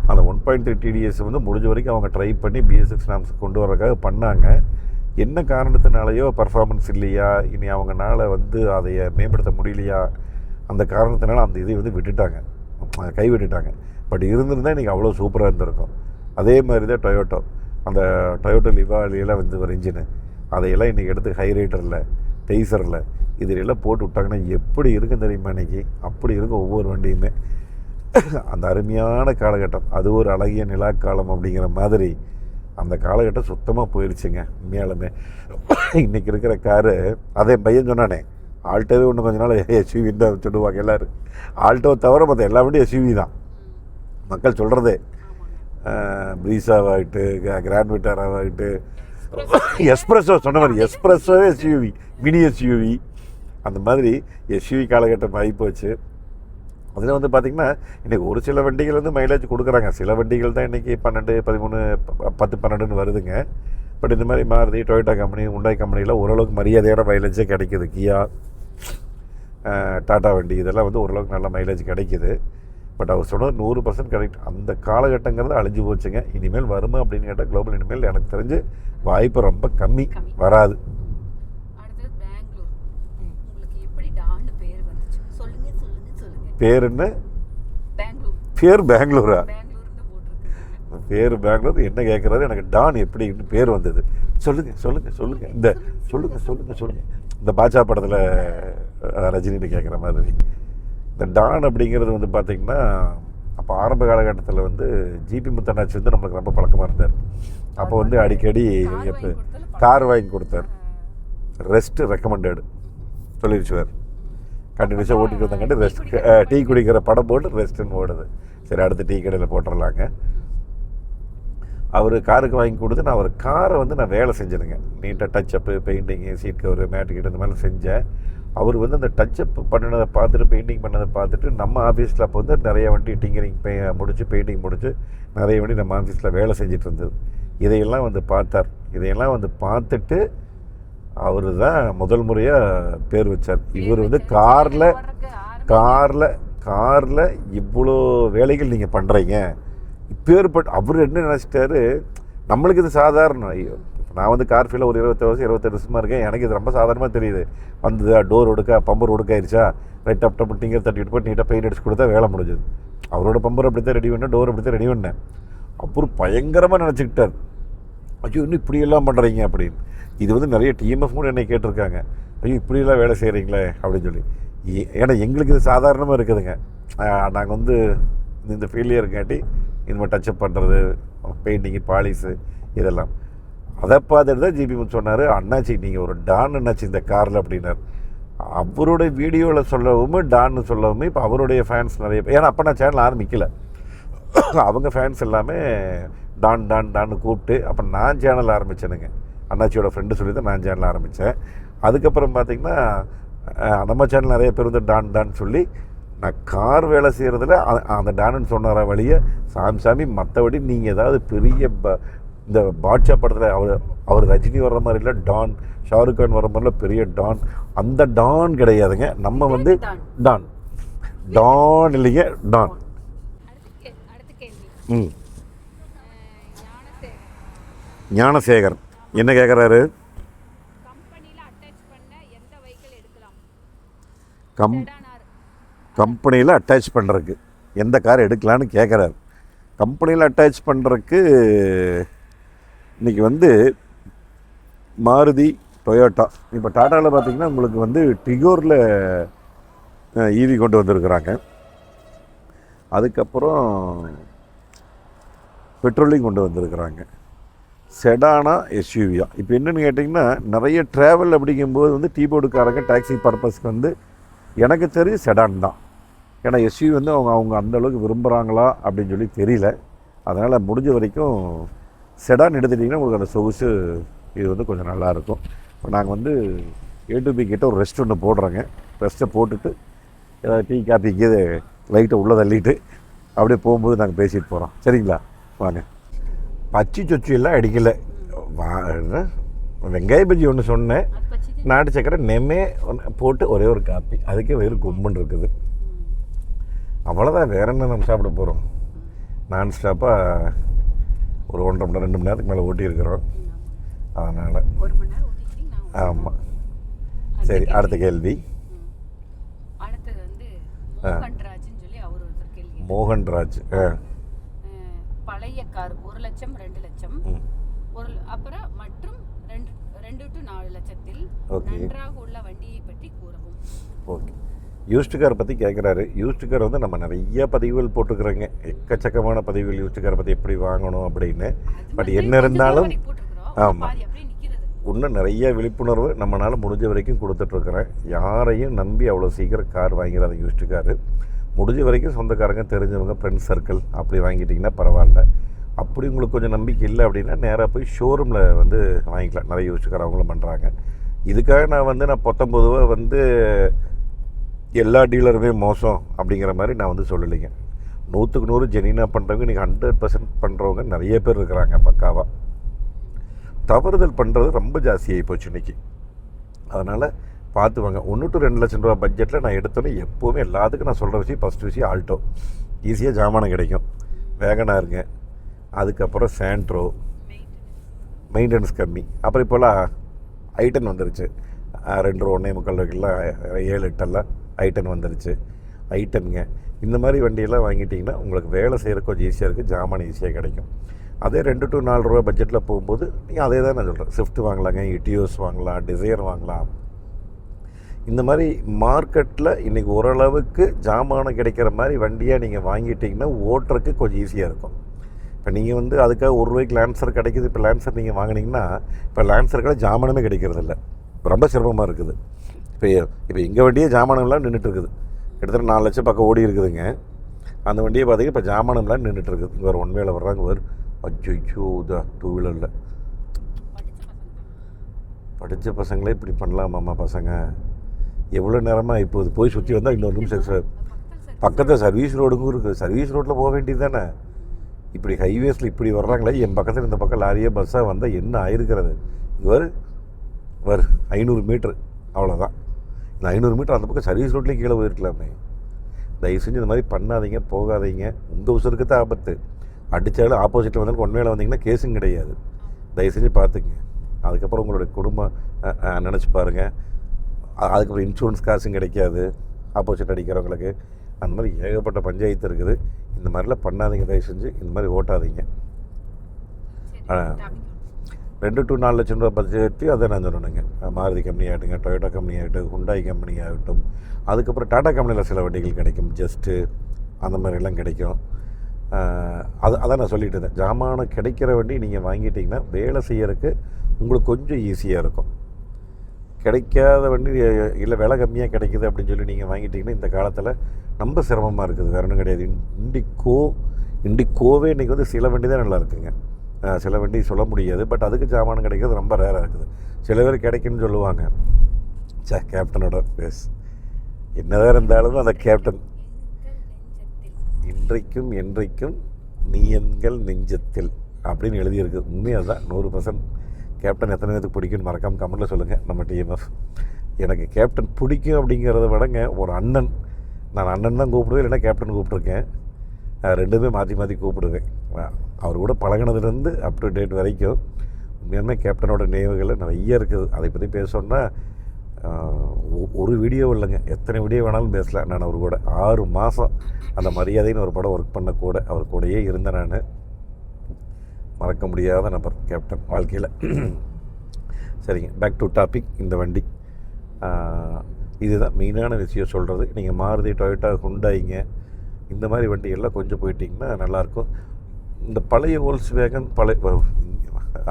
Speaker 1: அந்த 1.3 TDS வந்து முடிஞ்ச வரைக்கும் அவங்க ட்ரை பண்ணி BS6 நாம்ஸ் கொண்டு வரதுக்காக பண்ணாங்க. என்ன காரணத்தினாலேயோ பர்ஃபார்மன்ஸ் இல்லையா, இனி அவங்கனால வந்து அதைய மேம்படுத்த முடியலையா, அந்த காரணத்தினால அந்த இதை வந்து விட்டுட்டாங்க, கைவிட்டுட்டாங்க. பட் இருந்திருந்தால் இன்றைக்கி அவ்வளோ சூப்பராக இருந்திருக்கும். அதே மாதிரி தான் டொயோட்டோ, அந்த டொயோட்டோ லிவாலியெல்லாம் வந்து ஒரு இன்ஜினு, அதையெல்லாம் இன்றைக்கி எடுத்து ஹை ரைடரில், டெய்சரில் இதிலெல்லாம் போட்டு விட்டாங்கன்னா எப்படி இருக்கும் தெரியுமா இன்றைக்கி? அப்படி இருக்கும் ஒவ்வொரு வண்டியுமே. அந்த அருமையான காலகட்டம், அது ஒரு அழகிய நிலாக்காலம் அப்படிங்கிற மாதிரி அந்த காலகட்டம் சுத்தமாக போயிடுச்சுங்க உண்மையாலுமே. இன்றைக்கி இருக்கிற காரு, அதே பையன் சொன்னானே, ஆல்ட்டோவே ஒன்று கொஞ்ச நாள் எஸ்யூவின்னு தான் சொல்லுவாங்க எல்லோரும். ஆல்ட்டோ தவிர மற்ற எல்லா வண்டியும் எஸ்யூவி தான் மக்கள் சொல்கிறதே. ப்ரீஸாவாகிட்டு, கிராண்ட் விட்டாராவாகிட்டு, எஸ்ப்ரெஸோ சொன்ன மாதிரி எஸ்ப்ரெஸோவே எஸ்யூவி, மினி எஸ்யூவி, அந்த மாதிரி எஸ்யூவி காலகட்டம் ஆகிப்போச்சு. அதில் வந்து பார்த்திங்கன்னா இன்றைக்கி ஒரு சில வண்டிகள் வந்து மைலேஜ் கொடுக்குறாங்க, சில வண்டிகள் தான் இன்றைக்கி 12, 13, 10, 12ன்னு வருதுங்க. பட் இந்த மாதிரி மாருதி, டொயோட்டா கம்பெனி, ஹுண்டாய் கம்பெனியில் ஓரளவுக்கு மரியாதையான மைலேஜே கிடைக்கிது. கியா, டாட்டா வண்டி இதெல்லாம் வந்து ஓரளவுக்கு நல்ல மைலேஜ் கிடைக்கிது. பட் அவர் சொன்னது 100% கரெக்ட். அந்த காலகட்டங்கிறது அழிஞ்சு போச்சுங்க. இனிமேல் வருமா அப்படின்னு கேட்டால் குளோபல் இனிமேல் எனக்கு தெரிஞ்சு வாய்ப்பு ரொம்ப கம்மி, வராது. பேர் என்ன? பேர் பெங்களூரா? பேர் பெங்களூர். என்ன கேட்குறாரு, எனக்கு டான் எப்படி பேர் வந்தது சொல்லுங்கள் இந்த சொல்லுங்கள் இந்த பாட்சா படத்தில் ரஜினின்னு கேட்குற மாதிரி. இந்த டான் அப்படிங்கிறது வந்து பார்த்திங்கன்னா அப்போ ஆரம்ப காலகட்டத்தில் வந்து ஜிபி முத்தண்ணாச்சி வந்து நம்மளுக்கு ரொம்ப பழக்கமாக இருந்தார். அப்போ வந்து அடிக்கடி எப்போ கார் வாங்கி கொடுத்தார். ரெஸ்ட்டு ரெக்கமெண்டடு சொல்லிடுச்சுவார். கண்டினியூஸாக ஓட்டிகிட்டு வந்தாங்கட்டு ரெஸ்ட், டீ குடிக்கிற படம் போட்டு ரெஸ்ட்டுன்னு ஓடுது. சரி, அடுத்து டீ கடையில் போட்டுடலாங்க. அவர் காருக்கு வாங்கி கொடுத்து நான் ஒரு காரை வந்து நான் வேலை செஞ்சேனுங்க. நீட்டாக டச்சப்பு, பெயிண்டிங்கு, சீட் கவரு, மேட்டு கிட்ட இந்த மாதிரி செஞ்சேன். அவர் வந்து அந்த டச்சப் பண்ணினதை பார்த்துட்டு, பெயிண்டிங் பண்ணதை பார்த்துட்டு, நம்ம ஆஃபீஸில் அப்போ வந்து நிறைய வண்டி டிங்கரிங் முடித்து, பெயிண்டிங் முடித்து நிறைய வண்டி நம்ம ஆஃபீஸில் வேலை செஞ்சுட்டு இருந்தது. இதையெல்லாம் வந்து பார்த்தார். இதையெல்லாம் வந்து பார்த்துட்டு அவர் தான் முதல் முறையாக பேர் வச்சார். இவர் வந்து காரில் இவ்வளோ வேலைகள் நீங்கள் பண்ணுறீங்க, இப்பேற்பட்ட அவர் என்ன நினச்சிட்டாரு, நம்மளுக்கு இது சாதாரணம். நான் வந்து கார் ஃபீல்டில் ஒரு 28 வருஷமாக இருக்கேன். எனக்கு இது ரொம்ப சாதாரணமாக தெரியுது. வந்ததா, டோர் ஒடுக்கா, பம்பர் ஒடுக்காயிருச்சா, ரைட் அப் டப் டிங்கர் தட்டிட்டு போய் நீட்டாக பெயிண்ட் அடிச்சு கொடுத்தா வேலை முடிஞ்சது. அவரோட பம்பர் அப்படி தான் ரெடி பண்ணேன், டோர் அப்படி தான் ரெடி பண்ணேன். அப்புறம் பயங்கரமாக நினச்சிக்கிட்டார், ஐயோ இன்னும் இப்படியெல்லாம் பண்ணுறீங்க அப்படின்னு. இது வந்து நிறைய டிஎம்எஃப் கூட என்னை கேட்டிருக்காங்க, ஐயோ இப்படியெல்லாம் வேலை செய்கிறீங்களே அப்படின்னு சொல்லி. ஏன்னா எங்களுக்கு இது சாதாரணமாக இருக்குதுங்க. நாங்கள் வந்து இந்த ஃபீல்டில் இருக்காட்டி இந்த மாதிரி டச்சப் பண்ணுறது, பெயிண்டிங்கு, பாலிஸு இதெல்லாம். அதை பார்த்துட்டு தான் ஜிபி முத்து சொன்னார், அண்ணாச்சி நீங்கள் ஒரு டான் அண்ணாச்சி இந்த காரில் அப்படின்னார். அவருடைய வீடியோவில் சொல்லவும் டான்னு சொல்லவும் இப்போ அவருடைய ஃபேன்ஸ் நிறைய பேர். ஏன்னா அப்போ நான் சேனல் ஆரம்பிக்கலை, அவங்க ஃபேன்ஸ் எல்லாமே டான் டான் டான்னு கூப்பிட்டு அப்போ நான் சேனல் ஆரம்பித்தேனுங்க. அண்ணாச்சியோட ஃப்ரெண்டு சொல்லி தான் நான் சேனல் ஆரம்பித்தேன். அதுக்கப்புறம் பார்த்திங்கன்னா நம்ம சேனல் நிறைய பேர் வந்து டான் டான் சொல்லி, நான் கார் வேலை செய்கிறதுல அந்த டான்னு சொன்னார வழியை சாமி மற்றபடி நீங்கள் ஏதாவது பெரிய இந்த பாட்ஷா படத்தில் அவர் ரஜினி வர்ற மாதிரி இல்லை, டான் ஷாருக் கான் வர்ற மாதிரிலாம் பெரிய டான், அந்த டான் கிடையாதுங்க. நம்ம வந்து டான் இல்லைங்க, டான். ஞானசேகர் என்ன கேட்குறாரு, கம்பெனியில் அட்டாச் பண்ணுறதுக்கு எந்த கார் எடுக்கலான்னு கேட்குறாரு. கம்பெனியில் அட்டாச் பண்ணுறதுக்கு இன்றைக்கி வந்து மாருதி, டொயோட்டா. இப்போ டாட்டாவில் பார்த்திங்கன்னா உங்களுக்கு வந்து டிகோரில் ஈவி கொண்டு வந்திருக்கிறாங்க. அதுக்கப்புறம் பெட்ரோலையும் கொண்டு வந்திருக்கிறாங்க. செடானா எஸ்யூவியா. இப்போ என்னென்னு கேட்டிங்கன்னா நிறைய ட்ராவல் அப்படிங்கும்போது வந்து டீபோர்டுக்காரங்க டாக்ஸி பர்பஸ்க்கு வந்து எனக்கு தெரிஞ்சு செடான் தான். ஏன்னா எஸ்யூவி வந்து அவங்க அந்தளவுக்கு விரும்புகிறாங்களா அப்படின்னு சொல்லி தெரியல. அதனால் முடிஞ்ச வரைக்கும் செடான் எடுத்துட்டிங்கன்னா உங்களுக்கு அந்த சொகுசு இது வந்து கொஞ்சம் நல்லாயிருக்கும். இப்போ நாங்கள் வந்து A2B கிட்ட ஒரு ரெஸ்ட் ஒன்று போடுறோங்க. ரெஸ்ட்டை போட்டுட்டு ஏதாவது டீ காப்பிக்கு லைட்டை உள்ளே தள்ளிட்டு அப்படியே போகும்போது நாங்கள் பேசிட்டு போகிறோம். சரிங்களா, வாங்க. பச்சி சொச்சி எல்லாம் அடிக்கலை. வெங்காய பஜ்ஜி ஒன்று சொன்னேன், நாட்டு சக்கரை நெம்மே போட்டு ஒரே ஒரு காப்பி, அதுக்கே வயிறு கும்புன்னு இருக்குது. அவ்வளோதான், வேற என்ன நம்ம சாப்பிட போகிறோம். நான் ஸ்டாப்பாக ஒரு 1.5 மணி நேரம் 2 மணி நேரத்துக்கு மேலே ஓட்டியிருக்கிறோம். அதனால்
Speaker 2: 1 மணி நேரம் ஓட்டிக்கிட்டீங்க.
Speaker 1: ஆமாம். சரி, அடுத்த கேள்வி.
Speaker 2: அடுத்தது வந்து மோகன்ராஜ்னு சொல்லி அவர் ஒருத்தர் கேள்வி.
Speaker 1: மோகன்ராஜ்.
Speaker 2: பழைய கார் 1 லட்சம் 2 லட்சம் அப்புறம் மற்றும் 2 to 4 லட்சத்தில் நன்றாக உள்ள வண்டியை பற்றி கூறவும்.
Speaker 1: ஓகே, யூஸ்டு கார் பற்றி கேட்குறாரு. யூஸ்டு கார் வந்து நம்ம நிறைய பதிவுகள் போட்டுக்கிறோங்க, எக்கச்சக்கமான பதிவுகள் யூஸ்டு காரை பற்றி எப்படி வாங்கணும் அப்படின்னு. பட் என்ன இருந்தாலும் ஆமாம், இன்னும் நிறைய விழிப்புணர்வு நம்மளால் முடிஞ்ச வரைக்கும் கொடுத்துட்ருக்குறேன். யாரையும் நம்பி அவ்வளோ சீக்கிரம் கார் வாங்கிறாத. யூஸ்டு காரு முடிஞ்ச வரைக்கும் சொந்தக்காரங்க, தெரிஞ்சவங்க, ஃப்ரெண்ட்ஸ் சர்க்கிள் அப்படி வாங்கிட்டிங்கன்னா பரவாயில்ல. அப்படி உங்களுக்கு கொஞ்சம் நம்பிக்கை இல்லை அப்படின்னா நேராக போய் ஷோரூமில் வந்து வாங்கிக்கலாம். நிறைய யூஸ்டு கார் அவங்களும் பண்ணுறாங்க. இதுக்காக நான் பொதுவாக வந்து எல்லா டீலருமே மோசம் அப்படிங்கிற மாதிரி நான் வந்து சொல்லலைங்க. 100க்கு 100 ஜெனினாக பண்ணுறவங்க இன்றைக்கி 100% பண்ணுறவங்க நிறைய பேர் இருக்கிறாங்க. பக்காவாக தவறுதல் பண்ணுறது ரொம்ப ஜாஸ்தியாகி போச்சு இன்றைக்கி. அதனால் பார்த்து வாங்க. 1 to 2 லட்சம் ரூபா பட்ஜெட்டில் நான் எடுத்தோன்னே எப்போவுமே எல்லாத்துக்கும் நான் சொல்கிற விஷயம், ஃபஸ்ட்டு விஷயம் ஆல்டோ, ஈஸியாக ஜாமானம் கிடைக்கும். வேகனாருங்க, அதுக்கப்புறம் சாண்ட்ரோ, மெயின்டெனன்ஸ் கம்மி. அப்புறம் இப்போல்லாம் ஐட்டன் வந்துருச்சு. 2 ரூபா 1.25 7 8 ஐட்டன் வந்துருச்சு. ஐட்டனுங்க இந்த மாதிரி வண்டியெல்லாம் வாங்கிட்டிங்கன்னா உங்களுக்கு வேலை செய்கிறக்கு கொஞ்சம் ஈஸியாக இருக்குது, ஜாமான் ஈஸியாக கிடைக்கும். அதே 2 to 4 ரூபா பட்ஜெட்டில் போகும்போது நீங்கள் அதே தான் நான் சொல்கிறேன். ஸ்விஃப்ட் வாங்கலாங்க, இட்டியோஸ் வாங்கலாம், டிசைர் வாங்கலாம். இந்த மாதிரி மார்க்கெட்டில் இன்றைக்கி ஓரளவுக்கு ஜாமானம் கிடைக்கிற மாதிரி வண்டியாக நீங்கள் வாங்கிட்டிங்கன்னா ஓட்டுறதுக்கு கொஞ்சம் ஈஸியாக இருக்கும். இப்போ நீங்கள் வந்து அதுக்காக ₹1 லான்சர் கிடைக்கிது. இப்போ லான்சர் நீங்கள் வாங்கினீங்கன்னா இப்போ லான்சருக்கெல்லாம் ஜாமானமே கிடைக்கிறதில்ல, ரொம்ப சிரமமாக இருக்குது. இப்போ எங்கள் வண்டியே ஜாமானம்லாம் நின்றுட்டு இருக்குது. கிட்டத்தட்ட 4 லட்சம் பக்கம் ஓடி இருக்குதுங்க. அந்த வண்டியை பார்த்தீங்கன்னா இப்போ ஜாமானம்லாம் நின்றுட்டு இருக்குது. இங்கே ஒரு 1 வேளை வர்றாங்க, ஒரு அச்சோ இதா 2 வீலரில் படித்த பசங்களே இப்படி பண்ணலாமாம்மா பசங்க? எவ்வளோ நேரமாக இப்போது போய் சுற்றி வந்தால் இன்னொரு நிமிஷம் பக்கத்தில் சர்வீஸ் ரோடுங்கும் இருக்குது. சர்வீஸ் ரோட்டில் போக வேண்டியது தானே. இப்படி ஹைவேஸில் இப்படி வர்றாங்களே, என் பக்கத்தில் இந்த பக்கம் லாரியே பஸ்ஸாக வந்தால் என்ன ஆயிருக்கிறது? இங்கே வரு 500 மீட்ரு அவ்வளோதான். இந்த 500 மீட்டர் அந்த பக்கம் சர்வீஸ் ரோட்லேயே கீழே போயிருக்கலாமே. தயவு செஞ்சு இந்த மாதிரி பண்ணாதீங்க, போகாதீங்க. உங்கள் உசுருக்கு தான் ஆபத்து. அடித்தாலும் ஆப்போசிட்டில் வந்தாலும் ஒன்மையில் வந்தீங்கன்னா கேஸும் கிடையாது. தயவு செஞ்சு பார்த்துக்குங்க. அதுக்கப்புறம் உங்களுடைய குடும்பம் நினச்சி பாருங்கள். அதுக்கப்புறம் இன்சூரன்ஸ் காசும் கிடைக்காது ஆப்போசிட் அடிக்கிறவங்களுக்கு. அந்த மாதிரி ஏகப்பட்ட பஞ்சாயத்து இருக்குது. இந்த மாதிரிலாம் பண்ணாதீங்க, தயவு செஞ்சு இந்த மாதிரி ஓட்டாதீங்க. 2 to 4 லட்சம் ரூபா பட்ஜெட்டு அதை நான் சொல்லணுங்க. மாருதி கம்பெனி ஆகட்டுங்க, டொயோட்டா கம்பெனி ஆகட்டும், ஹுண்டாய் கம்பெனி ஆகட்டும். அதுக்கப்புறம் டாடா கம்பெனியில் சில வண்டிகள் கிடைக்கும், ஜஸ்ட்டு அந்த மாதிரிலாம் கிடைக்கும். அதான் நான் சொல்லிட்டு இருந்தேன். ஜாமானம் கிடைக்கிற வண்டி நீங்கள் வாங்கிட்டிங்கன்னா வேலை செய்யறதுக்கு உங்களுக்கு கொஞ்சம் ஈஸியாக இருக்கும். கிடைக்காத வண்டி இல்லை விலை கம்மியாக கிடைக்குது அப்படின்னு சொல்லி நீங்கள் வாங்கிட்டிங்கன்னா இந்த காலத்தில் ரொம்ப சிரமமாக இருக்குது. வேறு ஒன்றும் கிடையாது. இண்டிகோவே இன்றைக்கி வந்து சில வண்டி தான் நல்லா இருக்குங்க. சில வண்டி சொல்ல முடியாது. பட் அதுக்கு ஜாமானம் கிடைக்கிறது ரொம்ப ரேராக இருக்குது. சில பேர் கிடைக்குன்னு சொல்லுவாங்க. கேப்டனோட ஃபேஸ் என்னதான் இருந்தாலும் அந்த கேப்டன் இன்றைக்கும் என்றைக்கும் நீ எங்கள் நெஞ்சத்தில் அப்படின்னு எழுதியிருக்கு. உண்மையாக தான் 100%. கேப்டன் எத்தனை பேருக்கு பிடிக்குன்னு மறக்காமல் கமெண்ட்டில் சொல்லுங்கள். நம்ம டிஎம்எஃப் எனக்கு கேப்டன் பிடிக்கும் அப்படிங்கிறத விடங்க ஒரு அண்ணன், நான் அண்ணன் தான் கூப்பிடுவேன், இல்லைன்னா கேப்டன் கூப்பிட்ருக்கேன். ரெண்டுமே மாற்றி மாற்றி கூப்பிடுவேன். அவர் கூட பழகினதுலேருந்து அப் டு டேட் வரைக்கும் உண்மையாலுமே கேப்டனோட நினைவுகள் நிறைய இருக்குது. அதை பற்றி பேசணுன்னா ஒரு வீடியோ இல்லைங்க, எத்தனை வீடியோ வேணாலும் பேசலாம். நான் அவர் கூட 6 மாதம் அந்த மரியாதைன்னு ஒரு படம் ஒர்க் பண்ண கூட அவர் கூடயே இருந்தேன். நான் மறக்க முடியாத நபர் கேப்டன் வாழ்க்கையில். சரிங்க, பேக் டு டாபிக். இந்த வண்டி இதுதான் மெயினான விஷயம் சொல்கிறது. நீங்கள் மாருதி, டொயோட்டா, ஹுண்டாய்ங்க இந்த மாதிரி வண்டிகள்லாம் கொஞ்சம் போயிட்டிங்கன்னா நல்லாயிருக்கும். இந்த பழைய வோல்ஸ் வேகன்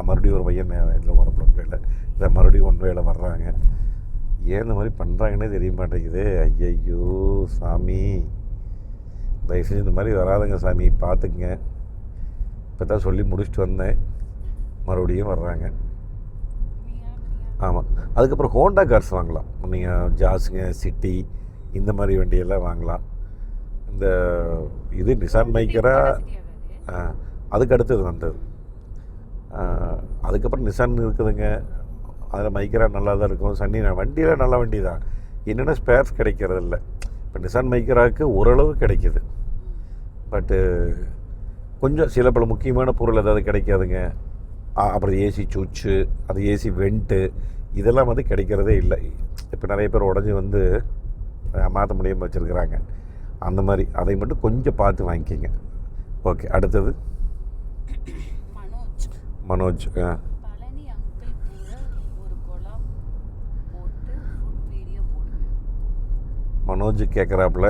Speaker 1: மறுபடியும் ஒரு பையன் இதில் வரப்பட இல்லை, இதை மறுபடியும் 1 வேளை வர்றாங்க. ஏன் இந்த மாதிரி பண்ணுறாங்கன்னே தெரிய மாட்டேங்குது. ஐயையோ சாமி, தயவுசெஞ்சு இந்த மாதிரி வராதுங்க சாமி, பார்த்துக்குங்க. இப்போ தான் சொல்லி முடிச்சுட்டு வந்தேன், மறுபடியும் வர்றாங்க. ஆமாம். அதுக்கப்புறம் ஹோண்டா கார்ஸ் வாங்கலாம். நீங்கள் ஜாஸுங்க, சிட்டி இந்த மாதிரி வண்டியெல்லாம் வாங்கலாம். இந்த இது நிசான் மைக்ரா அதுக்கு அடுத்தது வந்தது. அதுக்கப்புறம் நிசான் இருக்குதுங்க, அதில் மைக்ரா நல்லா தான் இருக்கும். சன்னி வண்டியில் நல்ல வண்டி தான், என்னென்னா ஸ்பேர்ஸ் கிடைக்கிறது இல்லை. இப்போ நிசான் மைக்ராவுக்கு ஓரளவு கிடைக்கிது, பட்டு கொஞ்சம் சில பல முக்கியமான பொருள் ஏதாவது கிடைக்காதுங்க. அப்புறம் ஏசி சுவிட்சு, அது ஏசி வெண்ட்டு, இதெல்லாம் வந்து கிடைக்கிறதே இல்லை. இப்போ நிறைய பேர் உடஞ்சி வந்து மாற்ற முடியாமல் வச்சுருக்குறாங்க. அந்த மாதிரி அதை மட்டும் கொஞ்சம் பார்த்து வாங்கிக்கிங்க. ஓகே, அடுத்தது மனோஜ்.
Speaker 2: பழனி அங்கிள் கூட ஒரு கொலாப் போட்டு ஃபுட் வீடியோ போடுங்க.
Speaker 1: மனோஜ் கேட்குறாப்புல,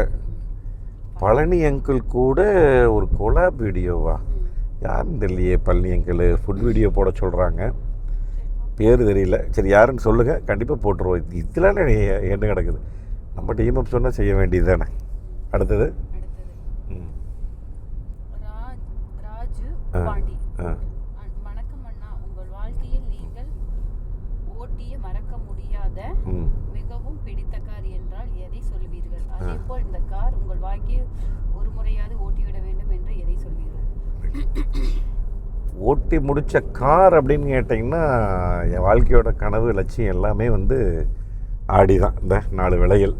Speaker 1: பழனி அங்கிள் கூட ஒரு கொலாப் வீடியோவா? யாருன்னு தெரியலையே. பழனி அங்கிள் ஃபுட் வீடியோ போட சொல்கிறாங்க, பேர் தெரியல. சரி, யாருன்னு சொல்லுங்கள், கண்டிப்பாக போட்டுருவோம். இதெல்லாம் என்ன கிடக்குது, நம்ம டீம் சொன்னால் செய்ய வேண்டியது தானே. அடுத்தது
Speaker 2: ராஜு பாண்டி. வணக்கம் அண்ணா, உங்கள் வாழ்க்கையில் நீங்கள் ஓட்டிய மறக்க முடியாத மிகவும் பிடித்த கார் என்றால் எதை சொல்வீர்கள்? அதேபோல் இந்த கார் உங்கள் வாழ்க்கையில் ஒரு முறையாவது ஓட்டிவிட வேண்டும் என்று எதை சொல்வீர்கள்?
Speaker 1: ஓட்டி முடித்த கார் அப்படின்னு கேட்டிங்கன்னா, என் வாழ்க்கையோட கனவு லட்சியம் எல்லாமே வந்து ஆடி தான். இந்த 4 விலைகள்,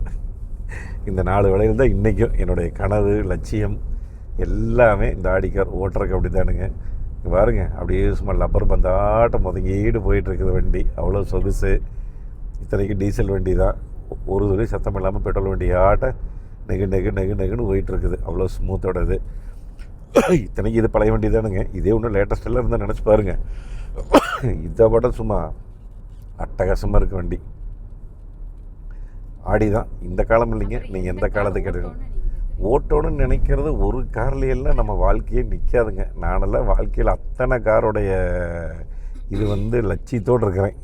Speaker 1: இந்த 4 விலைகள் தான் இன்றைக்கும் என்னுடைய கனவு லட்சியம் எல்லாமே. இந்த ஆடி கார் ஓட்டுறதுக்கு அப்படி தானுங்க. இங்கே பாருங்க, அப்படியே சும்மா லப்பர் பந்தாட்டம் முதங்கீடு போயிட்டுருக்குது வண்டி. அவ்வளோ சொகுசு. இத்தனைக்கு டீசல் வண்டி தான். ஒரு துளி சத்தம் இல்லாமல் பெட்ரோல் வண்டி ஆட்ட நெகுன்னு போயிட்டுருக்குது. அவ்வளோ ஸ்மூத்தோட இது. இத்தனைக்கு இது பழைய வண்டி தானுங்க. இதே ஒன்றும் லேட்டஸ்டெல்லாம் இருந்தால் நினச்சி பாருங்கள். இதை விட சும்மா அட்டகாசமாக இருக்குது வண்டி. ஆடி தான். இந்த காலம் இல்லைங்க, நீங்கள் எந்த காலத்துக்கு எடுக்கணும். ஓட்டணும்னு நினைக்கிறது ஒரு கார்லையெல்லாம் நம்ம வாழ்க்கையே நிற்காதுங்க. நானெல்லாம் வாழ்க்கையில் அத்தனை காரோடைய இது வந்து லட்சியத்தோடு இருக்கிறேன்.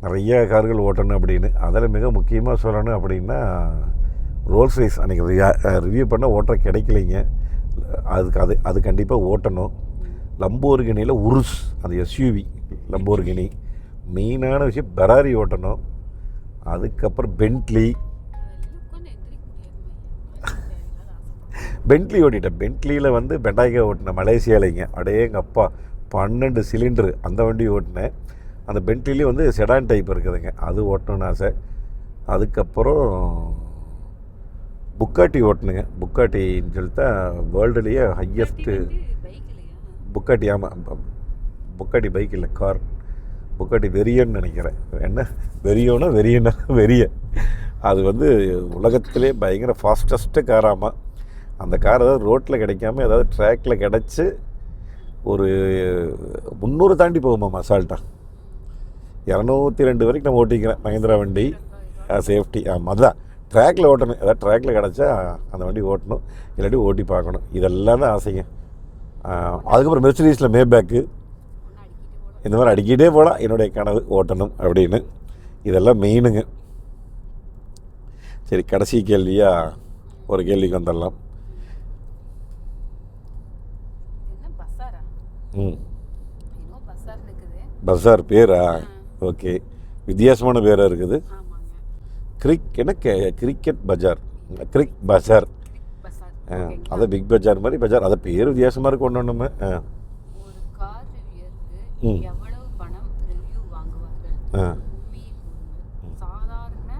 Speaker 1: நிறைய கார்கள் ஓட்டணும் அப்படின்னு. அதில் மிக முக்கியமாக சொல்லணும் அப்படின்னா ரோல்ஸ் ரைஸ். அன்றைக்கி ரிவ்யூ பண்ண ஓட்ட கிடைக்கலைங்க. அது கண்டிப்பாக ஓட்டணும். லம்போர்கினியில் உருஸ், அந்த எஸ்யூவி லம்போர்கினி. மெயினான விஷயம் பெராரி ஓட்டணும். அதுக்கப்புறம் பென்ட்லி ஓட்டிட்டேன். பென்ட்லியில் வந்து பெண்டாய்க்கா ஓட்டினேன் மலேசியாவிலைங்க. அடேங்க அப்பா, 12 சிலிண்டரு அந்த வண்டி ஓட்டினேன். அந்த பென்ட்லிலே வந்து செடான் டைப் இருக்குதுங்க, அது ஓட்டணும்னு ஆசை. அதுக்கப்புறம் புக்காட்டி ஓட்டணுங்க. புக்காட்டின்னு சொல்லிட்டு வேர்ல்டுலேயே ஹையஸ்ட்டு புக்காட்டி. ஆமாம், புக்காட்டி பைக் இல்லை, கார். புக்காட்டி வெரியன்னு நினைக்கிறேன். என்ன வெறிய அது வந்து உலகத்திலே பயங்கர ஃபாஸ்டஸ்ட்டு காராமா. அந்த கார் ஏதாவது ரோட்டில் கிடைக்காம ஏதாவது ட்ராக்கில் கிடச்சி ஒரு 300 தாண்டி போகுமா அசால்ட்டாக. 202 வரைக்கும் நான் ஓட்டிக்கிறேன் மஹிந்திரா வண்டி. சேஃப்டி. ஆமாம், அதுதான் ட்ராக்கில் ஓட்டணும். ஏதாவது ட்ராக்கில் கிடச்சா அந்த வண்டி ஓட்டணும், இல்லாட்டி ஓட்டி பார்க்கணும். இதெல்லாம் தான் ஆசைங்க. அதுக்கப்புறம் மெர்சிடிஸில் மேபேக்கு இந்த மாதிரி அடிக்கிட்டே போகலாம். என்னுடைய கனவு ஓட்டணும் அப்படின்னு. இதெல்லாம் மெயினுங்க. சரி, கடைசி கேள்வியாக ஒரு கேள்விக்கு வந்துடலாம். பஸார் பேரா? ஓகே, வித்தியாசமான பேராக இருக்குது. கிரிக்கெட் பஜார், கிரிக் பஜார். அதை பிக் பஜார் மாதிரி பஜார், அதை பேர் வித்தியாசமாக இருக்கு. ஒன்று
Speaker 2: எவ்வளவு பணம் ரிவ்யூ வாங்குவார்கள்? சாதாரண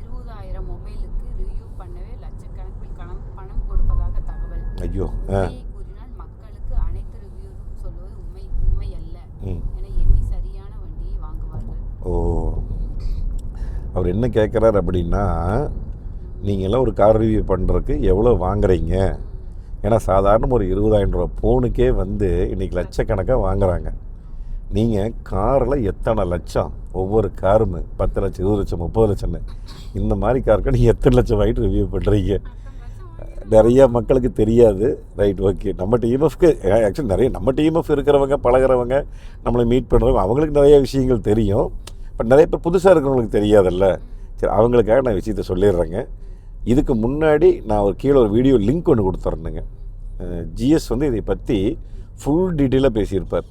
Speaker 2: 20,000 மொபைலுக்கு ரிவ்யூ பண்ணவே லட்சக்கணக்கில் பணம் கொடுப்பதாக தகவல்.
Speaker 1: ஐயோ,
Speaker 2: கூறினால் மக்களுக்கு அனைத்து ரிவ்யூவும் சொல்வது உண்மை அல்ல என எண்ணி சரியான வண்டியை வாங்குவார்கள்.
Speaker 1: ஓ, அவர் என்ன கேட்குறாரு அப்படின்னா, நீங்கள்லாம் ஒரு கார் ரிவ்யூ பண்ணுறதுக்கு எவ்வளோ வாங்குறீங்க? ஏன்னா சாதாரண ஒரு 20,000 ரூபா ஃபோனுக்கே வந்து இன்றைக்கி லட்சக்கணக்காக வாங்குகிறாங்க. நீங்கள் காரில் எத்தனை லட்சம், ஒவ்வொரு காரும் 10 லட்சம், 20 லட்சம், 30 லட்சம்னு இந்த மாதிரி காருக்கு நீங்கள் எத்தனை லட்சம் வாங்கிட்டு ரிவ்யூ பண்ணுறீங்க? நிறையா மக்களுக்கு தெரியாது. Right, okay. நம்ம டிஎம்எஃப்க்கு ஆக்சுவலி நிறைய நம்ம டிஎம்எஃப் இருக்கிறவங்க, பழகிறவங்க, நம்மளை மீட் பண்ணுறவங்க, அவங்களுக்கு நிறைய விஷயங்கள் தெரியும். பட் நிறைய பேர் புதுசாக இருக்கிறவங்களுக்கு தெரியாதல்ல. சரி, அவங்களுக்காக நான் விஷயத்தை சொல்லிடுறேங்க. இதுக்கு முன்னாடி நான் ஒரு கீழே ஒரு வீடியோ லிங்க் ஒன்று கொடுத்துட்றேனுங்க. ஜிஎஸ் வந்து இதை பற்றி ஃபுல் டீட்டெயிலாக பேசியிருப்பார்.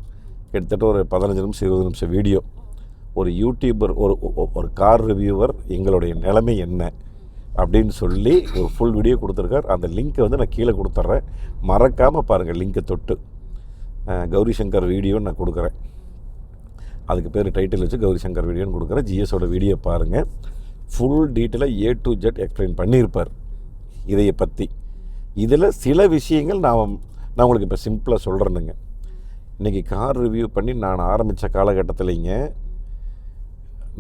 Speaker 1: கிட்டத்தட்ட ஒரு 15 நிமிஷம் 20 நிமிஷம் வீடியோ. ஒரு யூடியூபர், ஒரு கார் ரிவ்யூவர் எங்களுடைய நிலைமை என்ன அப்படின்னு சொல்லி ஒரு ஃபுல் வீடியோ கொடுத்துருக்கார். அந்த லிங்க்கை வந்து நான் கீழே கொடுத்துட்றேன், மறக்காமல் பாருங்கள். லிங்க்கை தொட்டு கௌரி சங்கர் வீடியோன்னு நான் கொடுக்குறேன். அதுக்கு பேர் டைட்டில் வச்சு கௌரி சங்கர் வீடியோன்னு கொடுக்குறேன். ஜிஎஸோட வீடியோ பாருங்கள். ஃபுல் டீட்டெயிலாக A to Z எக்ஸ்பிளைன் பண்ணியிருப்பார் இதையை பற்றி. இதில் சில விஷயங்கள் நான் உங்களுக்கு இப்போ சிம்பிளாக சொல்கிறேனுங்க. இன்றைக்கி கார் ரிவ்யூ பண்ணி நான் ஆரம்பித்த காலகட்டத்தில்ங்க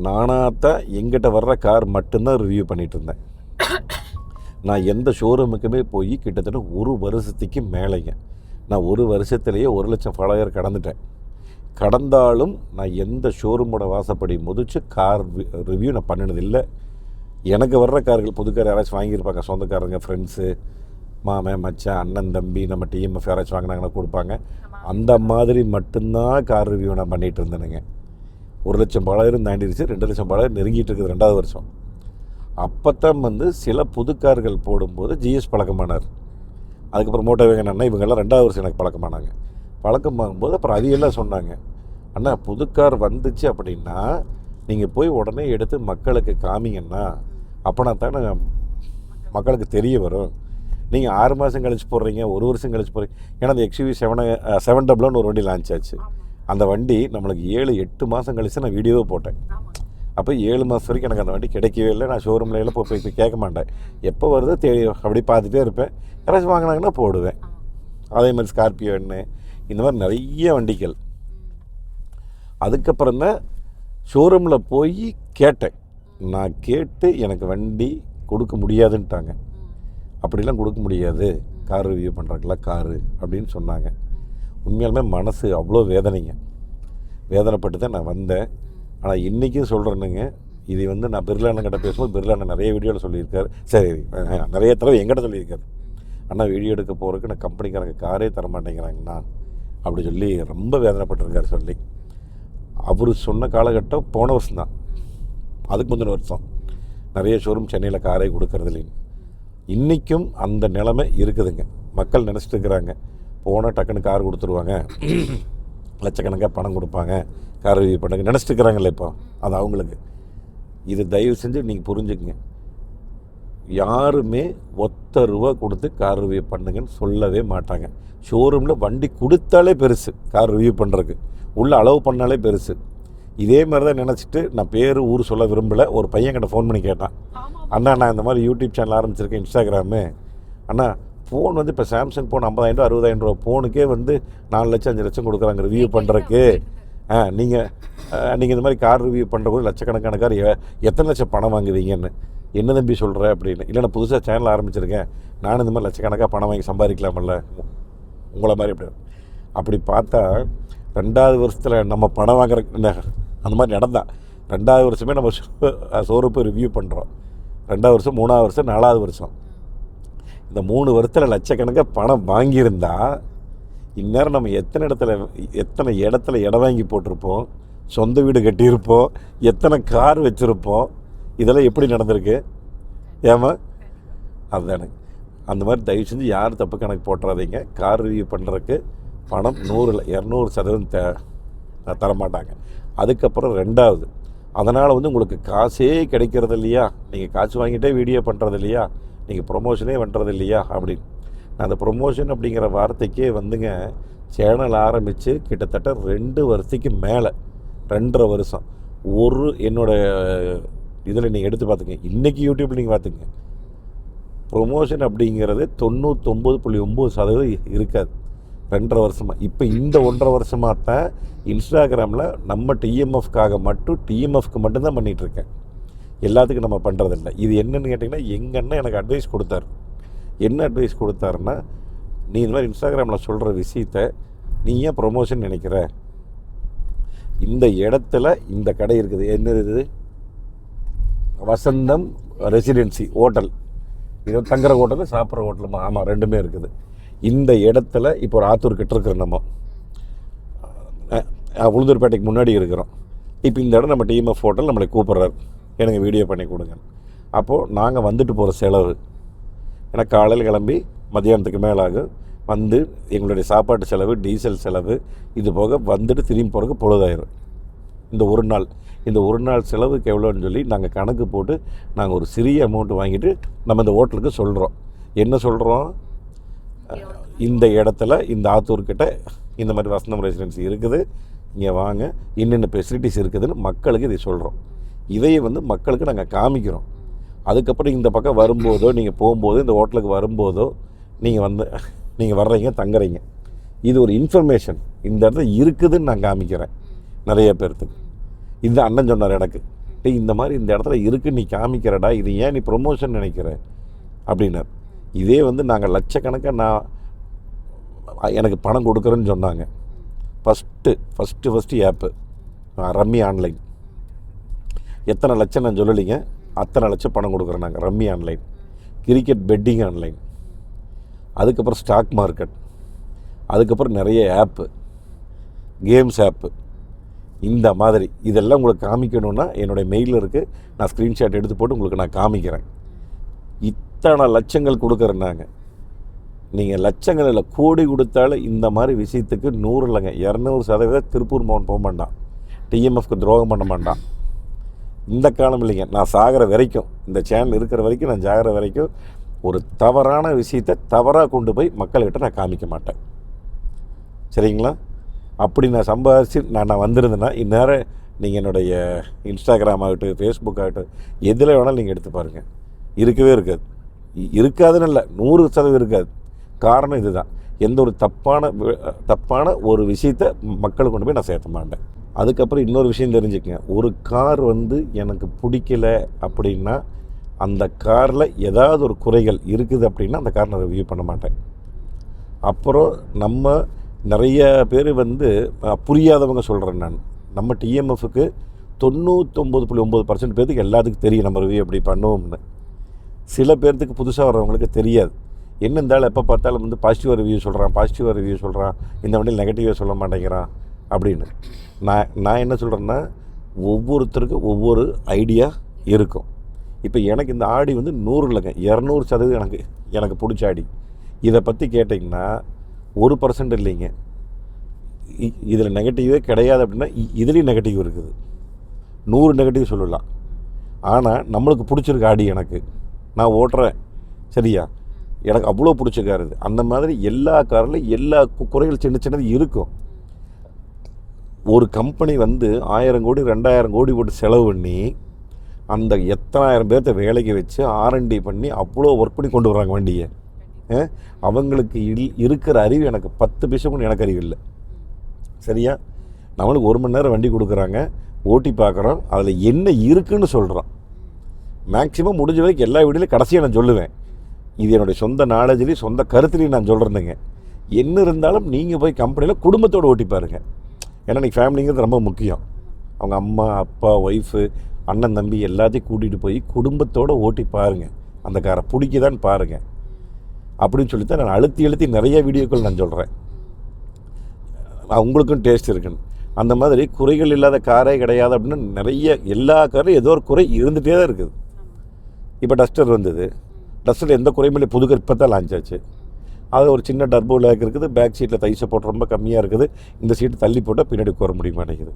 Speaker 1: நானாகத்தான் எங்கிட்ட வர்ற கார் மட்டும்தான் ரிவ்யூ பண்ணிகிட்டு இருந்தேன். நான் எந்த ஷோரூமுக்குமே போய் கிட்டத்தட்ட 1 வருஷத்துக்கு மேலேங்க. நான் 1 வருஷத்துலேயே 1 லட்சம் ஃபாலோவர் கடந்துட்டேன். கடந்தாலும் நான் எந்த ஷோரூமோட வாசப்படி முதிச்சு கார் ரிவ்யூ நான் பண்ணினதில்லை. எனக்கு வர்ற கார்கள் புதுக்கார் யாராச்சும் வாங்கியிருப்பாங்க, சொந்தக்காரங்க, ஃப்ரெண்ட்ஸு, மாமன், மச்சான், அண்ணன், தம்பி, நம்ம டிஎம்எஃப் யாராச்சும் வாங்கினாங்கன்னா கொடுப்பாங்க. அந்த மாதிரி மட்டும்தான் கார் ரிவ்யூ நான் பண்ணிகிட்டு இருந்தேனுங்க. 1 லட்சம் ஃபாலோவர் தாண்டிடுச்சு, 2 லட்சம் ஃபாலோவர் நெருங்கிட்டு இருக்குது 2வது வருஷம். அப்போத்தான் சில புதுக்கார்கள் போடும்போது ஜிஎஸ் பழக்கமானார். அதுக்கப்புறம் மோட்டோ வேகன் அண்ணா இவங்கெல்லாம் 2வது வருஷம் எனக்கு பழக்கமானாங்க. பழக்கமாகும்போது அப்புறம் அதையெல்லாம் சொன்னாங்க, அண்ணா புதுக்கார் வந்துச்சு அப்படின்னா நீங்கள் போய் உடனே எடுத்து மக்களுக்கு காமிங்கன்னா அப்போனா தானே மக்களுக்கு தெரிய வரும். நீங்கள் 6 மாதம் கழிச்சு போடுறீங்க, 1 வருஷம் கழிச்சு போடுறீங்க. ஏன்னா அந்த XUV 700 ஒரு வண்டி லான்ச் ஆச்சு. அந்த வண்டி நம்மளுக்கு 7-8 மாதம் கழிச்சு நான் வீடியோவே போட்டேன். அப்போ 7 மாதம் வரைக்கும் எனக்கு அந்த வண்டி கிடைக்கவே இல்லை. நான் ஷோரூமில் எல்லாம் போய் கேட்க மாட்டேன். எப்போ வருதோ அப்படி பார்த்துட்டே இருப்பேன். யாராச்சும் வாங்கினாங்கன்னா போடுவேன். அதே மாதிரி ஸ்கார்பியோ என்ன இந்த மாதிரி நிறைய வண்டிகள். அதுக்கப்புறம் தான் ஷோரூமில் போய் கேட்டேன். நான் கேட்டு எனக்கு வண்டி கொடுக்க முடியாதுன்ட்டாங்க. அப்படிலாம் கொடுக்க முடியாது, கார் ரிவ்யூ பண்ணுறதுக்கெல்லாம் காரு அப்படின்னு சொன்னாங்க. உண்மையாலுமே மனசு அவ்வளோ வேதனைங்க. வேதனைப்பட்டு தான் நான் வந்தேன். ஆனால் இன்றைக்கும் சொல்கிறேனுங்க, இது நான் பிர்லா அண்ணன்கிட்ட பேசும்போது பிர்லா அண்ணன் நிறைய வீடியோவில் சொல்லியிருக்காரு. சரி, நிறைய தடவை எங்கிட்ட சொல்லியிருக்காரு, அண்ணா வீடியோ எடுக்க போகிறதுக்கு நான் கம்பெனிக்காரங்க காரே தர மாட்டேங்கிறாங்கண்ணா அப்படி சொல்லி ரொம்ப வேதனைப்பட்டிருக்காரு. சொல்லி அவர் சொன்ன காலகட்டம் போன வருஷம் தான், அதுக்கு முந்தின வருஷம் நிறைய ஷோரூம் சென்னையில் காரே கொடுக்கறது இல்லைன்னு. இன்றைக்கும் அந்த நிலைமை இருக்குதுங்க. மக்கள் நினச்சிட்டு இருக்கிறாங்க, போனால் டக்குன்னு கார் கொடுத்துருவாங்க, லட்சக்கணக்காக பணம் கொடுப்பாங்க, கார் ரிவ்யூ பண்ணுங்க நினச்சிட்டு இருக்கிறாங்களே இப்போ. அது அவங்களுக்கு. இது தயவு செஞ்சு நீங்கள் புரிஞ்சுக்குங்க, யாருமே ₹1 கொடுத்து கார் ரிவ்யூ பண்ணுங்கன்னு சொல்லவே மாட்டாங்க. ஷோரூமில் வண்டி கொடுத்தாலே பெருசு, கார் ரிவ்யூ பண்ணுறதுக்கு உள்ள அளவு பண்ணாலே பெருசு. இதே மாதிரி தான் நினச்சிட்டு நான் பேர் ஊர் சொல்ல விரும்பலை. ஒரு பையன் கிட்ட ஃபோன் பண்ணி கேட்டான், அண்ணா நான் இந்த மாதிரி யூடியூப் சேனல் ஆரம்பிச்சிருக்கேன், இன்ஸ்டாகிராமு, அண்ணா ஃபோன் இப்போ சாம்சங் ஃபோன் 50,000 60,000 ஃபோனுக்கே 4 லட்சம் 5 லட்சம் கொடுக்குறாங்க ரிவ்யூ பண்ணுறதுக்கு. நீங்கள் இந்த மாதிரி கார் ரிவ்யூ பண்ணுறபோது லட்சக்கணக்கான கார் எத்தனை லட்சம் பணம் வாங்குவீங்கன்னு. என்ன தம்பி சொல்கிறேன் அப்படின்னு. இல்லை நான் புதுசாக சேனல் ஆரம்பிச்சிருக்கேன், நானும் இந்த மாதிரி லட்சக்கணக்காக பணம் வாங்கி சம்பாதிக்கலாமல்ல உங்களை மாதிரி. அப்படி பார்த்தா 2வது வருஷத்தில் நம்ம பணம் வாங்குற அந்த மாதிரி நடந்தால் 2வது வருஷமே நம்ம ஷோரூப்பை ரிவ்யூ பண்ணுறோம். 2வது வருஷம், 3வது வருஷம், 4வது வருஷம், இந்த 3 வருஷத்தில் லட்சக்கணக்காக பணம் வாங்கியிருந்தா இந்நேரம் நம்ம எத்தனை இடத்துல இடம் வாங்கி போட்டிருப்போம், சொந்த வீடு கட்டியிருப்போம், எத்தனை கார் வச்சுருப்போம். இதெல்லாம் எப்படி நடந்திருக்கு ஏமா? அதுதானே. அந்த மாதிரி தயவு செஞ்சு யார் தப்பு கணக்கு போட்டுறாதீங்க. கார் ரிவ்யூ பண்ணுறதுக்கு பணம் 100% தரமாட்டாங்க. அதுக்கப்புறம் 2வது, அதனால் உங்களுக்கு காசே கிடைக்கிறது இல்லையா, நீங்கள் காசு வாங்கிட்டே வீடியோ பண்ணுறது இல்லையா, நீங்கள் ப்ரொமோஷனே பண்ணுறது இல்லையா அப்படின்னு. நான் அந்த ப்ரொமோஷன் அப்படிங்கிற வார்த்தைக்கே சேனல் ஆரம்பித்து கிட்டத்தட்ட 2 வருஷத்துக்கு மேலே, 2.5 வருஷம். என்னோடய இதில் நீங்கள் எடுத்து பார்த்துங்க, இன்றைக்கி யூடியூப்பில் நீங்கள் பார்த்துங்க, ப்ரொமோஷன் அப்படிங்கிறது 99.9% இருக்காது 2.5 வருஷமாக. இப்போ இந்த 1.5 வருஷமாக தான் இன்ஸ்டாகிராமில் நம்ம டிஎம்எஃப்க்கு மட்டும்தான் பண்ணிகிட்ருக்கேன். எல்லாத்துக்கும் நம்ம பண்ணுறதில்ல. இது என்னென்னு கேட்டிங்கன்னா, எங்கள் அண்ணன் எனக்கு அட்வைஸ் கொடுத்தாரு. என்ன அட்வைஸ் கொடுத்தாருன்னா, நீ இந்த மாதிரி இன்ஸ்டாகிராமில் சொல்கிற விஷயத்த நீ ஏன் ப்ரொமோஷன் நினைக்கிற, இந்த இடத்துல இந்த கடை இருக்குது, என்ன இது, வசந்தம் ரெசிடென்சி ஹோட்டல், இது தங்குற ஹோட்டலு சாப்பிட்ற ஹோட்டலுமா, ஆமாம் 2மே இருக்குது. இந்த இடத்துல இப்போ ஒரு ஆத்தூர் கிட்ட இருக்கிறோம், நம்ம உளுந்தூர்பேட்டைக்கு முன்னாடி இருக்கிறோம். இப்போ இந்த இடம் நம்ம டிஎம்எஃப் ஹோட்டல் நம்மளை கூப்பிட்றாரு, எனக்கு வீடியோ பண்ணி கொடுங்க. அப்போது நாங்கள் வந்துட்டு போகிற செலவு, ஏன்னா காலையில் கிளம்பி மத்தியானத்துக்கு மேலே ஆகும், எங்களுடைய சாப்பாட்டு செலவு, டீசல் செலவு, இது போக வந்துட்டு திரும்பி போகிறதுக்கு பொழுதாயிரும். இந்த ஒரு நாள் செலவுக்கு எவ்வளோன்னு சொல்லி நாங்கள் கணக்கு போட்டு நாங்கள் ஒரு சிறிய அமௌண்ட் வாங்கிட்டு நம்ம இந்த ஹோட்டலுக்கு சொல்கிறோம். என்ன சொல்கிறோம், இந்த இடத்துல இந்த ஆத்தூர்கிட்ட இந்த மாதிரி வசந்தம் ரெசிடென்சி இருக்குது, இங்கே வாங்க, என்னென்ன ஃபெசிலிட்டிஸ் இருக்குதுன்னு மக்களுக்கு இதை சொல்கிறோம். இதையே மக்களுக்கு நாங்கள் காமிக்கிறோம். அதுக்கப்புறம் இந்த பக்கம் வரும்போதோ, நீங்கள் போகும்போதோ, இந்த ஹோட்டலுக்கு வரும்போதோ நீங்கள் வர்றீங்க, தங்குறீங்க. இது ஒரு இன்ஃபர்மேஷன், இந்த இடத்துல இருக்குதுன்னு நான் காமிக்கிறேன் நிறைய பேர்த்துக்கு. இந்த அண்ணன் சொன்னார் எனக்கு, இந்த மாதிரி இந்த இடத்துல இருக்குன்னு நீ காமிக்கிறடா, இது ஏன் நீ ப்ரொமோஷன் நினைக்கிற அப்படின்னார். இதே வந்து நாங்கள் லட்சக்கணக்காக நான் எனக்கு பணம் கொடுக்குறேன்னு சொன்னாங்க. First app rummy online. எத்தனை லட்சம் நான் சொல்லலைங்க, அத்தனை லட்சம் பணம் கொடுக்குறேன் நாங்கள். Rummy online, cricket betting online, அதுக்கப்புறம் ஸ்டாக் மார்க்கெட், அதுக்கப்புறம் நிறைய ஆப்பு, கேம்ஸ் ஆப்பு. இந்த மாதிரி இதெல்லாம் உங்களுக்கு காமிக்கணுன்னா என்னுடைய மெயிலில் இருக்குது, நான் ஸ்க்ரீன்ஷாட் எடுத்து போட்டு உங்களுக்கு நான் காமிக்கிறேன். இத்தனை லட்சங்கள் கொடுக்குறேன் நாங்கள். நீங்கள் லட்சங்கள் இல்லை, கோடி கொடுத்தாலும் இந்த மாதிரி விஷயத்துக்கு 100 இல்லைங்க 200% திருப்பூர் மோகன் போக மாட்டான், டிஎம்எஃப்க்கு துரோகம் பண்ண மாட்டான். இந்த காலம் இல்லைங்க, நான் சாகிற வரைக்கும், இந்த சேனல் இருக்கிற வரைக்கும், நான் சாகிற வரைக்கும் ஒரு தவறான விஷயத்தை தவறாக கொண்டு போய் மக்கள்கிட்ட நான் காமிக்க மாட்டேன். சரிங்களா? அப்படி நான் சம்பாதிச்சு நான் வந்திருந்தேன்னா இந்நேரம் நீங்கள் என்னுடைய இன்ஸ்டாகிராம் ஆகட்டும், ஃபேஸ்புக் ஆகட்டும், எதில் வேணாலும் நீங்கள் எடுத்து பாருங்கள், இருக்கவே இருக்காது. இருக்காதுன்னு இல்லை, 100% இருக்காது. காரணம் இதுதான், எந்த ஒரு தப்பான ஒரு விஷயத்தை மக்களுக்கு கொண்டு போய் நான் சேர்த்த மாட்டேன். அதுக்கப்புறம் இன்னொரு விஷயம் தெரிஞ்சுக்கங்க, ஒரு கார் வந்து எனக்கு பிடிக்கல அப்படின்னா அந்த காரில் ஏதாவது ஒரு குறைகள் இருக்குது அப்படின்னா அந்த கார் நான் ரிவ்யூ பண்ண மாட்டேன். அப்புறம் நம்ம நிறைய பேர் வந்து புரியாதவங்க சொல்கிறேன் நான், நம்ம டிஎம்எஃப்க்கு 99.9% பேருக்கு எல்லாத்துக்கும் தெரியும் நம்ம ரிவ்யூ எப்படி பண்ணுவோம்னு. சில பேர்த்துக்கு புதுசாக வர்றவங்களுக்கு தெரியாது. என்ன இருந்தாலும் எப்போ பார்த்தாலும் வந்து பாசிட்டிவாக ரிவ்யூ சொல்கிறான், இந்த வண்டியில் நெகட்டிவாக சொல்ல மாட்டேங்கிறான் அப்படின்னு. நான் என்ன சொல்கிறேன்னா, ஒவ்வொருத்தருக்கும் ஒவ்வொரு ஐடியா இருக்கும். இப்போ எனக்கு இந்த ஆடி வந்து 100 இல்லைங்க 200% எனக்கு பிடிச்ச ஆடி. இதை பற்றி கேட்டிங்கன்னா 1% இல்லைங்க, இதில் நெகட்டிவே கிடையாது அப்படின்னா இதுலேயும் நெகட்டிவ் இருக்குது. 100 நெகட்டிவ் சொல்லலாம். ஆனால் நம்மளுக்கு பிடிச்சிருக்கு ஆடி, எனக்கு நான் ஓட்டுறேன் சரியா, எனக்கு அவ்வளோ பிடிச்ச கார் இது. அந்த மாதிரி எல்லா காரில் எல்லா குறைகள் சின்னது இருக்கும். ஒரு கம்பெனி வந்து 1000 கோடி 2000 கோடி போட்டு செலவு பண்ணி அந்த எத்தனாயிரம் பேர்த்த வேலைக்கு வச்சு R&D பண்ணி அவ்வளோ ஒர்க் பண்ணி கொண்டு வர்றாங்க வண்டியை. அவங்களுக்கு இருக்கிற அறிவு எனக்கு 10 பைசா கூட எனக்கு அறிவு இல்லை. சரியா? நம்மளுக்கு 1 மணி நேரம் வண்டி கொடுக்குறாங்க, ஓட்டி பார்க்குறோம், அதில் என்ன இருக்குதுன்னு சொல்கிறோம். மேக்ஸிமம் முடிஞ்ச வரைக்கும் எல்லா வீடியோலையும் கடைசியாக நான் சொல்லுவேன், இது என்னுடைய சொந்த நாலேஜ்லேயும் சொந்த கருத்துலேயும் நான் சொல்கிறேனுங்க. என்ன இருந்தாலும் நீங்கள் போய் கம்பெனியில் குடும்பத்தோடு ஓட்டி பாருங்கள். ஏன்னா இன்றைக்கி ஃபேமிலிங்கிறது ரொம்ப முக்கியம். அவங்க அம்மா அப்பா ஒய்ஃபு அண்ணன் தம்பி எல்லாத்தையும் கூட்டிகிட்டு போய் குடும்பத்தோடு ஓட்டி பாருங்கள், அந்த காரை பிடிக்குதான்னு பாருங்கள் அப்படின்னு சொல்லித்தான் நான் அழுத்தி நிறைய வீடியோக்கள் நான் சொல்கிறேன். உங்களுக்கும் டேஸ்ட் இருக்குன்னு. அந்த மாதிரி குறைகள் இல்லாத காரே கிடையாது அப்படின்னு நிறைய எல்லா காரும் ஏதோ ஒரு குறை இருந்துகிட்டே தான் இருக்குது. இப்போ டஸ்டர் வந்தது, டஸ்டர் எந்த குறையும் இல்லை, புது கார் இப்போ தான் லான்ச் ஆச்சு. அது ஒரு சின்ன டர்போ லேக் இருக்குது, பேக் சீட்டில் தை சப்போர்ட் ரொம்ப கம்மியாக இருக்குது, இந்த சீட்டு தள்ளி போட்டால் பின்னாடி உட்கார முடிய மாட்டேங்குது.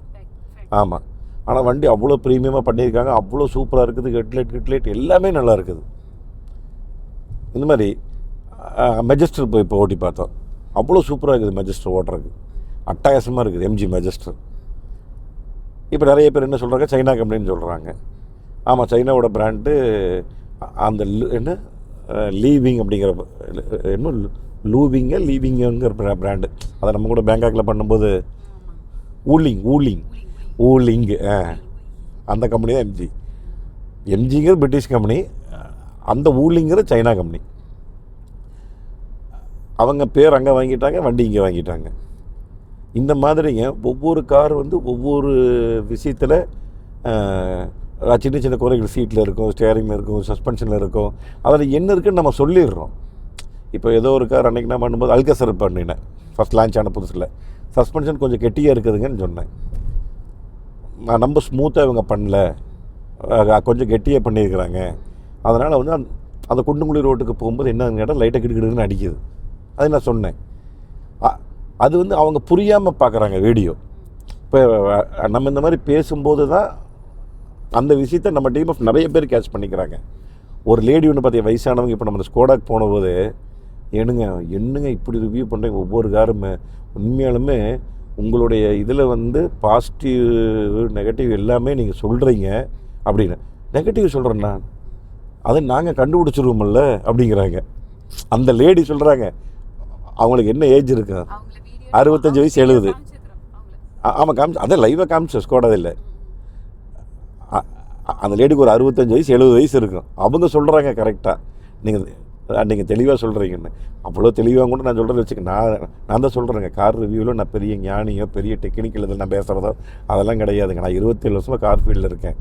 Speaker 1: ஆமாம், ஆனால் வண்டி அவ்வளோ ப்ரீமியமாக பண்ணியிருக்காங்க, அவ்வளோ சூப்பராக இருக்குது, ஹெட்லைட் எல்லாமே நல்லா இருக்குது. இந்த மாதிரி மெஜஸ்டர் போய் இப்போ ஓட்டி பார்த்தோம், அவ்வளோ சூப்பராக இருக்குது. மெஜஸ்டர் ஓட்டுறதுக்கு அட்டகாசமாக இருக்குது, எம்ஜி மெஜஸ்டர். இப்போ நிறைய பேர் என்ன சொல்கிறாங்க, சைனா கம்பெனின்னு சொல்கிறாங்க. ஆமாம், சைனாவோட பிராண்டு அந்த என்ன லீவிங் அப்படிங்கிற என்ன லீவிங்குங்கிற பிராண்டு. அதை நம்ம கூட பேங்காக்கில் பண்ணும்போது ஊலிங்கு அந்த கம்பெனி தான் எம்ஜிங்கிற பிரிட்டிஷ் கம்பெனி, அந்த ஊலிங்கிற சைனா கம்பெனி. அவங்க பேர் அங்கே வாங்கிட்டாங்க, வண்டி இங்கே வாங்கிட்டாங்க. இந்த மாதிரிங்க ஒவ்வொரு கார் வந்து ஒவ்வொரு விஷயத்தில் சின்ன குறைகள் சீட்டில் இருக்கும், ஸ்டேரிங்கில் இருக்கும், சஸ்பென்ஷனில் இருக்கும். அதில் என்ன இருக்குதுன்னு நம்ம சொல்லிடுறோம். இப்போ ஏதோ ஒரு கார் அன்றைக்கி நான் பண்ணும்போது அல்கசர் பண்ணினேன், ஃபஸ்ட் லான்ச் ஆன புதுசில் சஸ்பென்ஷன் கொஞ்சம் கெட்டியாக இருக்குதுங்கன்னு சொன்னேன். நம்ம ஸ்மூத்தாக இவங்க பண்ணல, கொஞ்சம் கெட்டியாக பண்ணியிருக்கிறாங்க. அதனால் வந்து அந்த குண்டுங்குழி ரோட்டுக்கு போகும்போது என்னன்னு கேட்டால் லைட்டாக கிடுக்கிடுன்னு அடிக்குது. அது நான் சொன்னேன். அது வந்து அவங்க புரியாமல் பார்க்குறாங்க வீடியோ. இப்போ நம்ம இந்த மாதிரி பேசும்போது தான் அந்த விஷயத்தை நம்ம டீம் ஆஃப் நிறைய பேர் கேட்ச் பண்ணிக்கிறாங்க. ஒரு லேடி ஒன்று பார்த்தியா, வயசானவங்க, இப்போ நம்ம ஸ்கோடாக்கு போனபோது என்னங்க இப்படி ரிவ்யூ பண்ணுறீங்க ஒவ்வொரு காருமே, உண்மையாலுமே உங்களுடைய இதில் வந்து பாசிட்டிவ் நெகட்டிவ் எல்லாமே நீங்கள் சொல்கிறீங்க அப்படின்னு. நெகட்டிவ் சொல்கிறேன்னா அதை நாங்கள் கண்டுபிடிச்சிருவோம்ல அப்படிங்கிறாங்க. அந்த லேடி சொல்கிறாங்க. அவங்களுக்கு என்ன ஏஜ் இருக்கா? 65 வயசு 70. ஆமாம் காமிச்சு, அதான் லைவாக காமிச்சோம் ஸ்கோடாது இல்லை. அந்த லேடிக்கு ஒரு 65 வயசு 70 வயசு இருக்கும். அவங்க சொல்கிறாங்க கரெக்டாக, நீங்கள் தெளிவாக சொல்கிறீங்கன்னு. அவ்வளோ தெளிவாக கூட நான் சொல்கிறத வச்சுக்க, நான் தான் சொல்கிறேங்க. கார் ரிவ்யூவில் நான் பெரிய ஞானியோ பெரிய டெக்னிக்கல் இதில் நான் பேசுகிறதோ அதெல்லாம் கிடையாதுங்க. நான் 27 வருஷமாக கார் ஃபீல்டில் இருக்கேன்.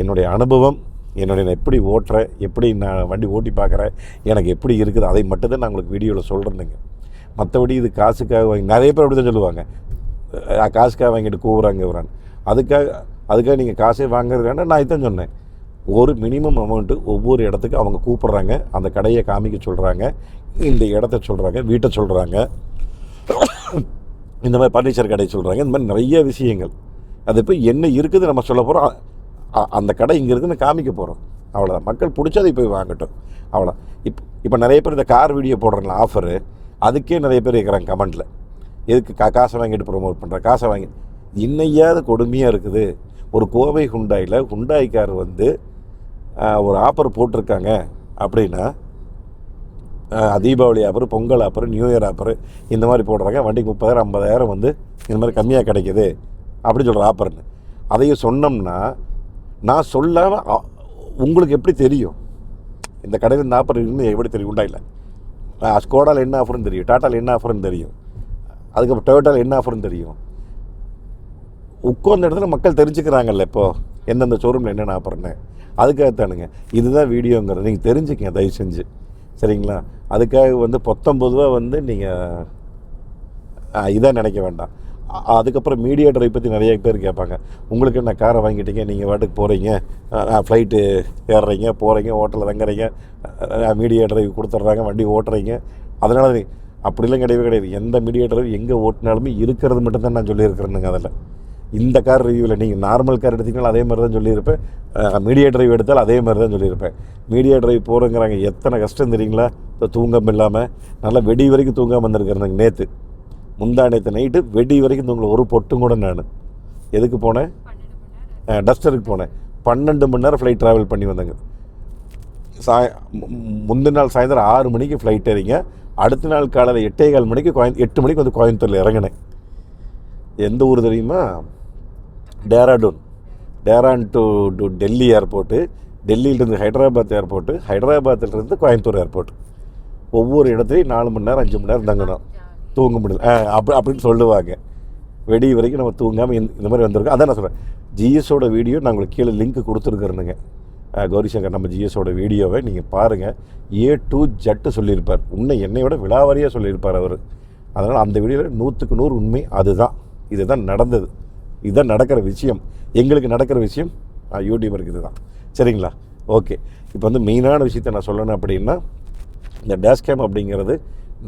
Speaker 1: என்னுடைய அனுபவம், நான் எப்படி ஓட்டுறேன், எப்படி நான் வண்டி ஓட்டி பார்க்குறேன், எனக்கு எப்படி இருக்குது, அதை மட்டும்தான் நான் உங்களுக்கு வீடியோவில் சொல்கிறேனுங்க. மற்றபடி இது காசுக்காக வாங்கி, நிறைய பேர் அப்படி தான் சொல்லுவாங்க, காசுக்காக வாங்கிட்டு கூவுறாங்க வரான். அதுக்காக நீங்கள் காசே வாங்குறது வேண்டாம். நான் இதான் சொன்னேன், ஒரு மினிமம் அமௌண்ட்டு ஒவ்வொரு இடத்துக்கு அவங்க கூப்பிட்றாங்க, அந்த கடையை காமிக்க சொல்கிறாங்க, இந்த இடத்த சொல்கிறாங்க, வீட்டை சொல்கிறாங்க, இந்த மாதிரி ஃபர்னிச்சர் கடை சொல்கிறாங்க. இந்த மாதிரி நிறைய விஷயங்கள். அது இப்போ என்ன இருக்குது நம்ம சொல்ல போகிறோம், அந்த கடை இங்கே இருக்குதுன்னு காமிக்க போகிறோம். அவ்வளோதான். மக்கள் பிடிச்சதை போய் வாங்கட்டும், அவ்வளோ. இப்போ நிறைய பேர் இந்த கார் வீடியோ போடுறாங்களா ஆஃபரு, அதுக்கே நிறைய பேர் இருக்கிறாங்க கமெண்ட்டில், எதுக்கு காசை வாங்கிட்டு ப்ரொமோட் பண்ணுற, காசை வாங்கி. இன்னையாவது கொடுமையாக இருக்குது. ஒரு கோவை ஹுண்டாய் கார் வந்து ஒரு ஆஃபர் போட்டிருக்காங்க அப்படின்னா, Deepavali offer, Pongal offer, new year offer, இந்த மாதிரி போடுறாங்க. வண்டிக்கு 30,000 50,000 வந்து இந்த மாதிரி கம்மியாக கிடைக்கிது அப்படின்னு சொல்கிற ஆஃபர்னு. அதையும் சொன்னோம்னா, நான் சொல்லாமல் உங்களுக்கு எப்படி தெரியும் இந்த கடையில் இந்த ஆஃபர் இருக்குன்னு? எப்படி தெரியும்? ஹுண்டாயில் ஸ்கோடாவில் என்ன ஆஃபர்னு தெரியும், டாட்டாவில் என்ன ஆஃபர்னு தெரியும், அதுக்கப்புறம் டொயோட்டாவில் என்ன ஆஃபர்னு தெரியும். உட்கார்ந்த இடத்துல மக்கள் தெரிஞ்சுக்கிறாங்கல்ல இப்போது எந்தெந்த ஷோரூமில் என்னென்ன ஆஃபர்னு. அதுக்காகத்தானுங்க இதுதான் வீடியோங்கிறது. நீங்கள் தெரிஞ்சுக்கங்க தயவு செஞ்சு, சரிங்களா? அதுக்காக வந்து 19 ரூபா வந்து நீங்கள் இதாக நினைக்க வேண்டாம். அதுக்கப்புறம் மீடியா டிரைவ் பற்றி நிறைய பேர் கேட்பாங்க. உங்களுக்கு என்ன காரை வாங்கிட்டீங்க, நீங்கள் வாட்டுக்கு போகிறீங்க, ஃப்ளைட்டு ஏறுறீங்க, போகிறீங்க, ஹோட்டலில் தங்குறீங்க, மீடியா டிரைவ் கொடுத்துட்றாங்க, வண்டி ஓட்டுறீங்க. அதனால் அப்படிலாம் கிடையாது. எந்த மீடியா டிரைவ் எங்கே ஓட்டினாலுமே இருக்கிறது மட்டும்தான் நான் சொல்லியிருக்கிறேனுங்க. அதில் இந்த கார் ரிவ்யூவில் நீங்கள் நார்மல் கார் எடுத்திங்கனாலும் அதே மாதிரி தான் சொல்லியிருப்பேன், மீடியா டிரைவ் எடுத்தாலும் அதே மாதிரி தான் சொல்லியிருப்பேன். மீடியா டிரைவ் போகிறேங்கிறாங்க, எத்தனை கஷ்டம் தெரியுங்களா? இப்போ தூங்காமல் இல்லாமல் நல்லா வெடி வரைக்கும் தூங்காமல் வந்திருக்கிறேன். நேற்று முந்தானேற்று நைட்டு வெடி வரைக்கும் தூங்கல, ஒரு பொட்டும் கூட. நான் எதுக்கு போனேன்? டஸ்டருக்கு போனேன். 12 மணி நேரம் ஃப்ளைட் ட்ராவல் பண்ணி வந்தேங்க. முந்தின நாள் சாயந்தரம் 6 மணிக்கு ஃப்ளைட் ஏறிங்க, அடுத்த நாள் காலையில் 8:15 மணிக்கு 8 மணிக்கு வந்து கோயம்புத்தூரில் இறங்கினேன். எந்த ஊர் தெரியுமா? டேரான் டு டெல்லி ஏர்போர்ட்டு, டெல்லியிலேருந்து ஹைதராபாத் ஏர்போர்ட்டு, ஹைதராபாத்திலிருந்து கோயம்புத்தூர் ஏர்போர்ட். ஒவ்வொரு இடத்துலையும் 4 மணி நேரம் 5 மணி நேரம் தங்கணும், தூங்க முடியல அப்படின்னு சொல்லுவாங்க. வெடி வரைக்கும் நம்ம தூங்காமல் இந்த மாதிரி வந்திருக்கோம். அதான் நான் சொல்கிறேன், ஜிஎஸோட வீடியோ நான் உங்களுக்கு கீழே லிங்க் கொடுத்துருக்குறேனுங்க. கௌரிசங்கர் நம்ம ஜிஎஸோட வீடியோவை நீங்கள் பாருங்கள். A to Z சொல்லியிருப்பார், இன்னும் என்னையோட விலாவாரியாக சொல்லியிருப்பார் அவர். அதனால் அந்த வீடியோவில் 100க்கு 100 உண்மை. இதுதான் நடந்தது, இதுதான் நடக்கிற விஷயம், எங்களுக்கு நடக்கிற விஷயம். யூடியூபருக்கு இது தான், சரிங்களா? ஓகே. இப்போ வந்து மெயினான விஷயத்தை நான் சொல்லணும் அப்படின்னா, இந்த டேஷ்கேம் அப்படிங்கிறது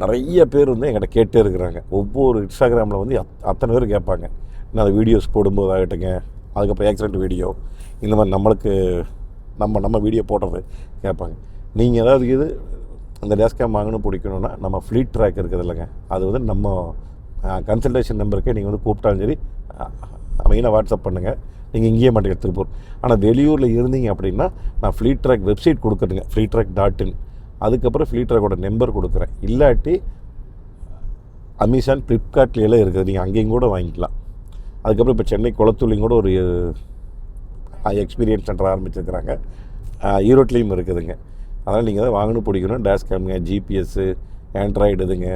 Speaker 1: நிறைய பேர் வந்து என்கிட்ட கேட்டே இருக்கிறாங்க. ஒவ்வொரு இன்ஸ்டாகிராமில் வந்து அத்தனை பேர் கேட்பாங்க. நான் அந்த வீடியோஸ் போடும்போது ஆகட்டுங்க, அதுக்கப்புறம் ஆக்சிடென்ட் வீடியோ, இந்த மாதிரி நம்மளுக்கு நம்ம வீடியோ போடுறது கேட்பாங்க. நீங்கள் ஏதாவது இது அந்த டேஷ்கேம் வாங்கணும் பிடிக்கணுன்னா, நம்ம ஃப்ளீட் ட்ராக் இருக்குது இல்லைங்க, அது வந்து நம்ம கன்சல்டேஷன் நம்பருக்கே நீங்கள் வந்து கூப்பிட்டாலும் சரி, மெயினாக வாட்ஸ்அப் பண்ணுங்கள். நீங்கள் இங்கேயே மாட்டேங்க திருப்பூர். ஆனால் வெளியூரில் இருந்தீங்க அப்படின்னா நான் ஃப்ளீட் ட்ராக் வெப்சைட் கொடுக்குறேங்க, freetrack.in. அதுக்கப்புறம் ஃப்ளீட் ட்ராக்கோட நம்பர் கொடுக்குறேன். இல்லாட்டி அமேசான், ஃப்ளிப்கார்ட்லாம் இருக்குது, நீங்கள் அங்கேயும் கூட வாங்கிக்கலாம். அதுக்கப்புறம் இப்போ சென்னை குளத்தூர்லேயும் கூட ஒரு எக்ஸ்பீரியன்ஸ் சென்டர் ஆரம்பிச்சிருக்கிறாங்க, ஈரோட்லேயும் இருக்குதுங்க. அதனால் நீங்கள் தான் வாங்கணும் பிடிக்கணும். டேஷ்கேமுங்க, ஜிபிஎஸ்ஸு, ஆண்ட்ராய்டு இதுங்க,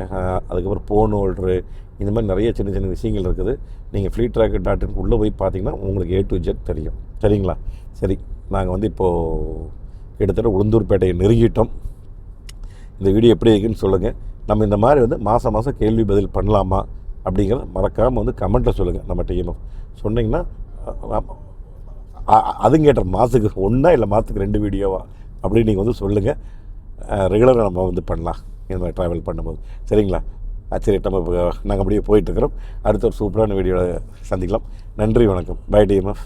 Speaker 1: அதுக்கப்புறம் ஃபோன் ஹோல்ட்ரு, இந்த மாதிரி நிறைய சின்ன சின்ன விஷயங்கள் இருக்குது. நீங்கள் freetrack.in உள்ளே போய் பார்த்தீங்கன்னா உங்களுக்கு A to Z தெரியும், சரிங்களா? சரி, நாங்கள் வந்து இப்போது கிட்டத்தட்ட உளுந்தூர்பேட்டையை நெருங்கிட்டோம். இந்த வீடியோ எப்படி இருக்குன்னு சொல்லுங்கள். நம்ம இந்த மாதிரி வந்து மாதம் மாதம் கேள்வி பதில் பண்ணலாமா அப்படிங்கிறத மறக்காமல் வந்து கமெண்ட்டில் சொல்லுங்கள். நம்ம டீமும் சொன்னிங்கன்னா அதுவும் கேட்ட மாதத்துக்கு 1 இல்லை மாதத்துக்கு 2 வீடியோவா அப்படின்னு நீங்கள் வந்து சொல்லுங்கள். ரெகுலராக நம்ம வந்து பண்ணலாம் இந்த மாதிரி ட்ராவல் பண்ணும்போது, சரிங்களா? சரி, நம்ம நாங்கள் அப்படியே போயிட்டுருக்கிறோம். அடுத்த ஒரு சூப்பரான வீடியோவில் சந்திக்கலாம். நன்றி, வணக்கம். Bye TMF.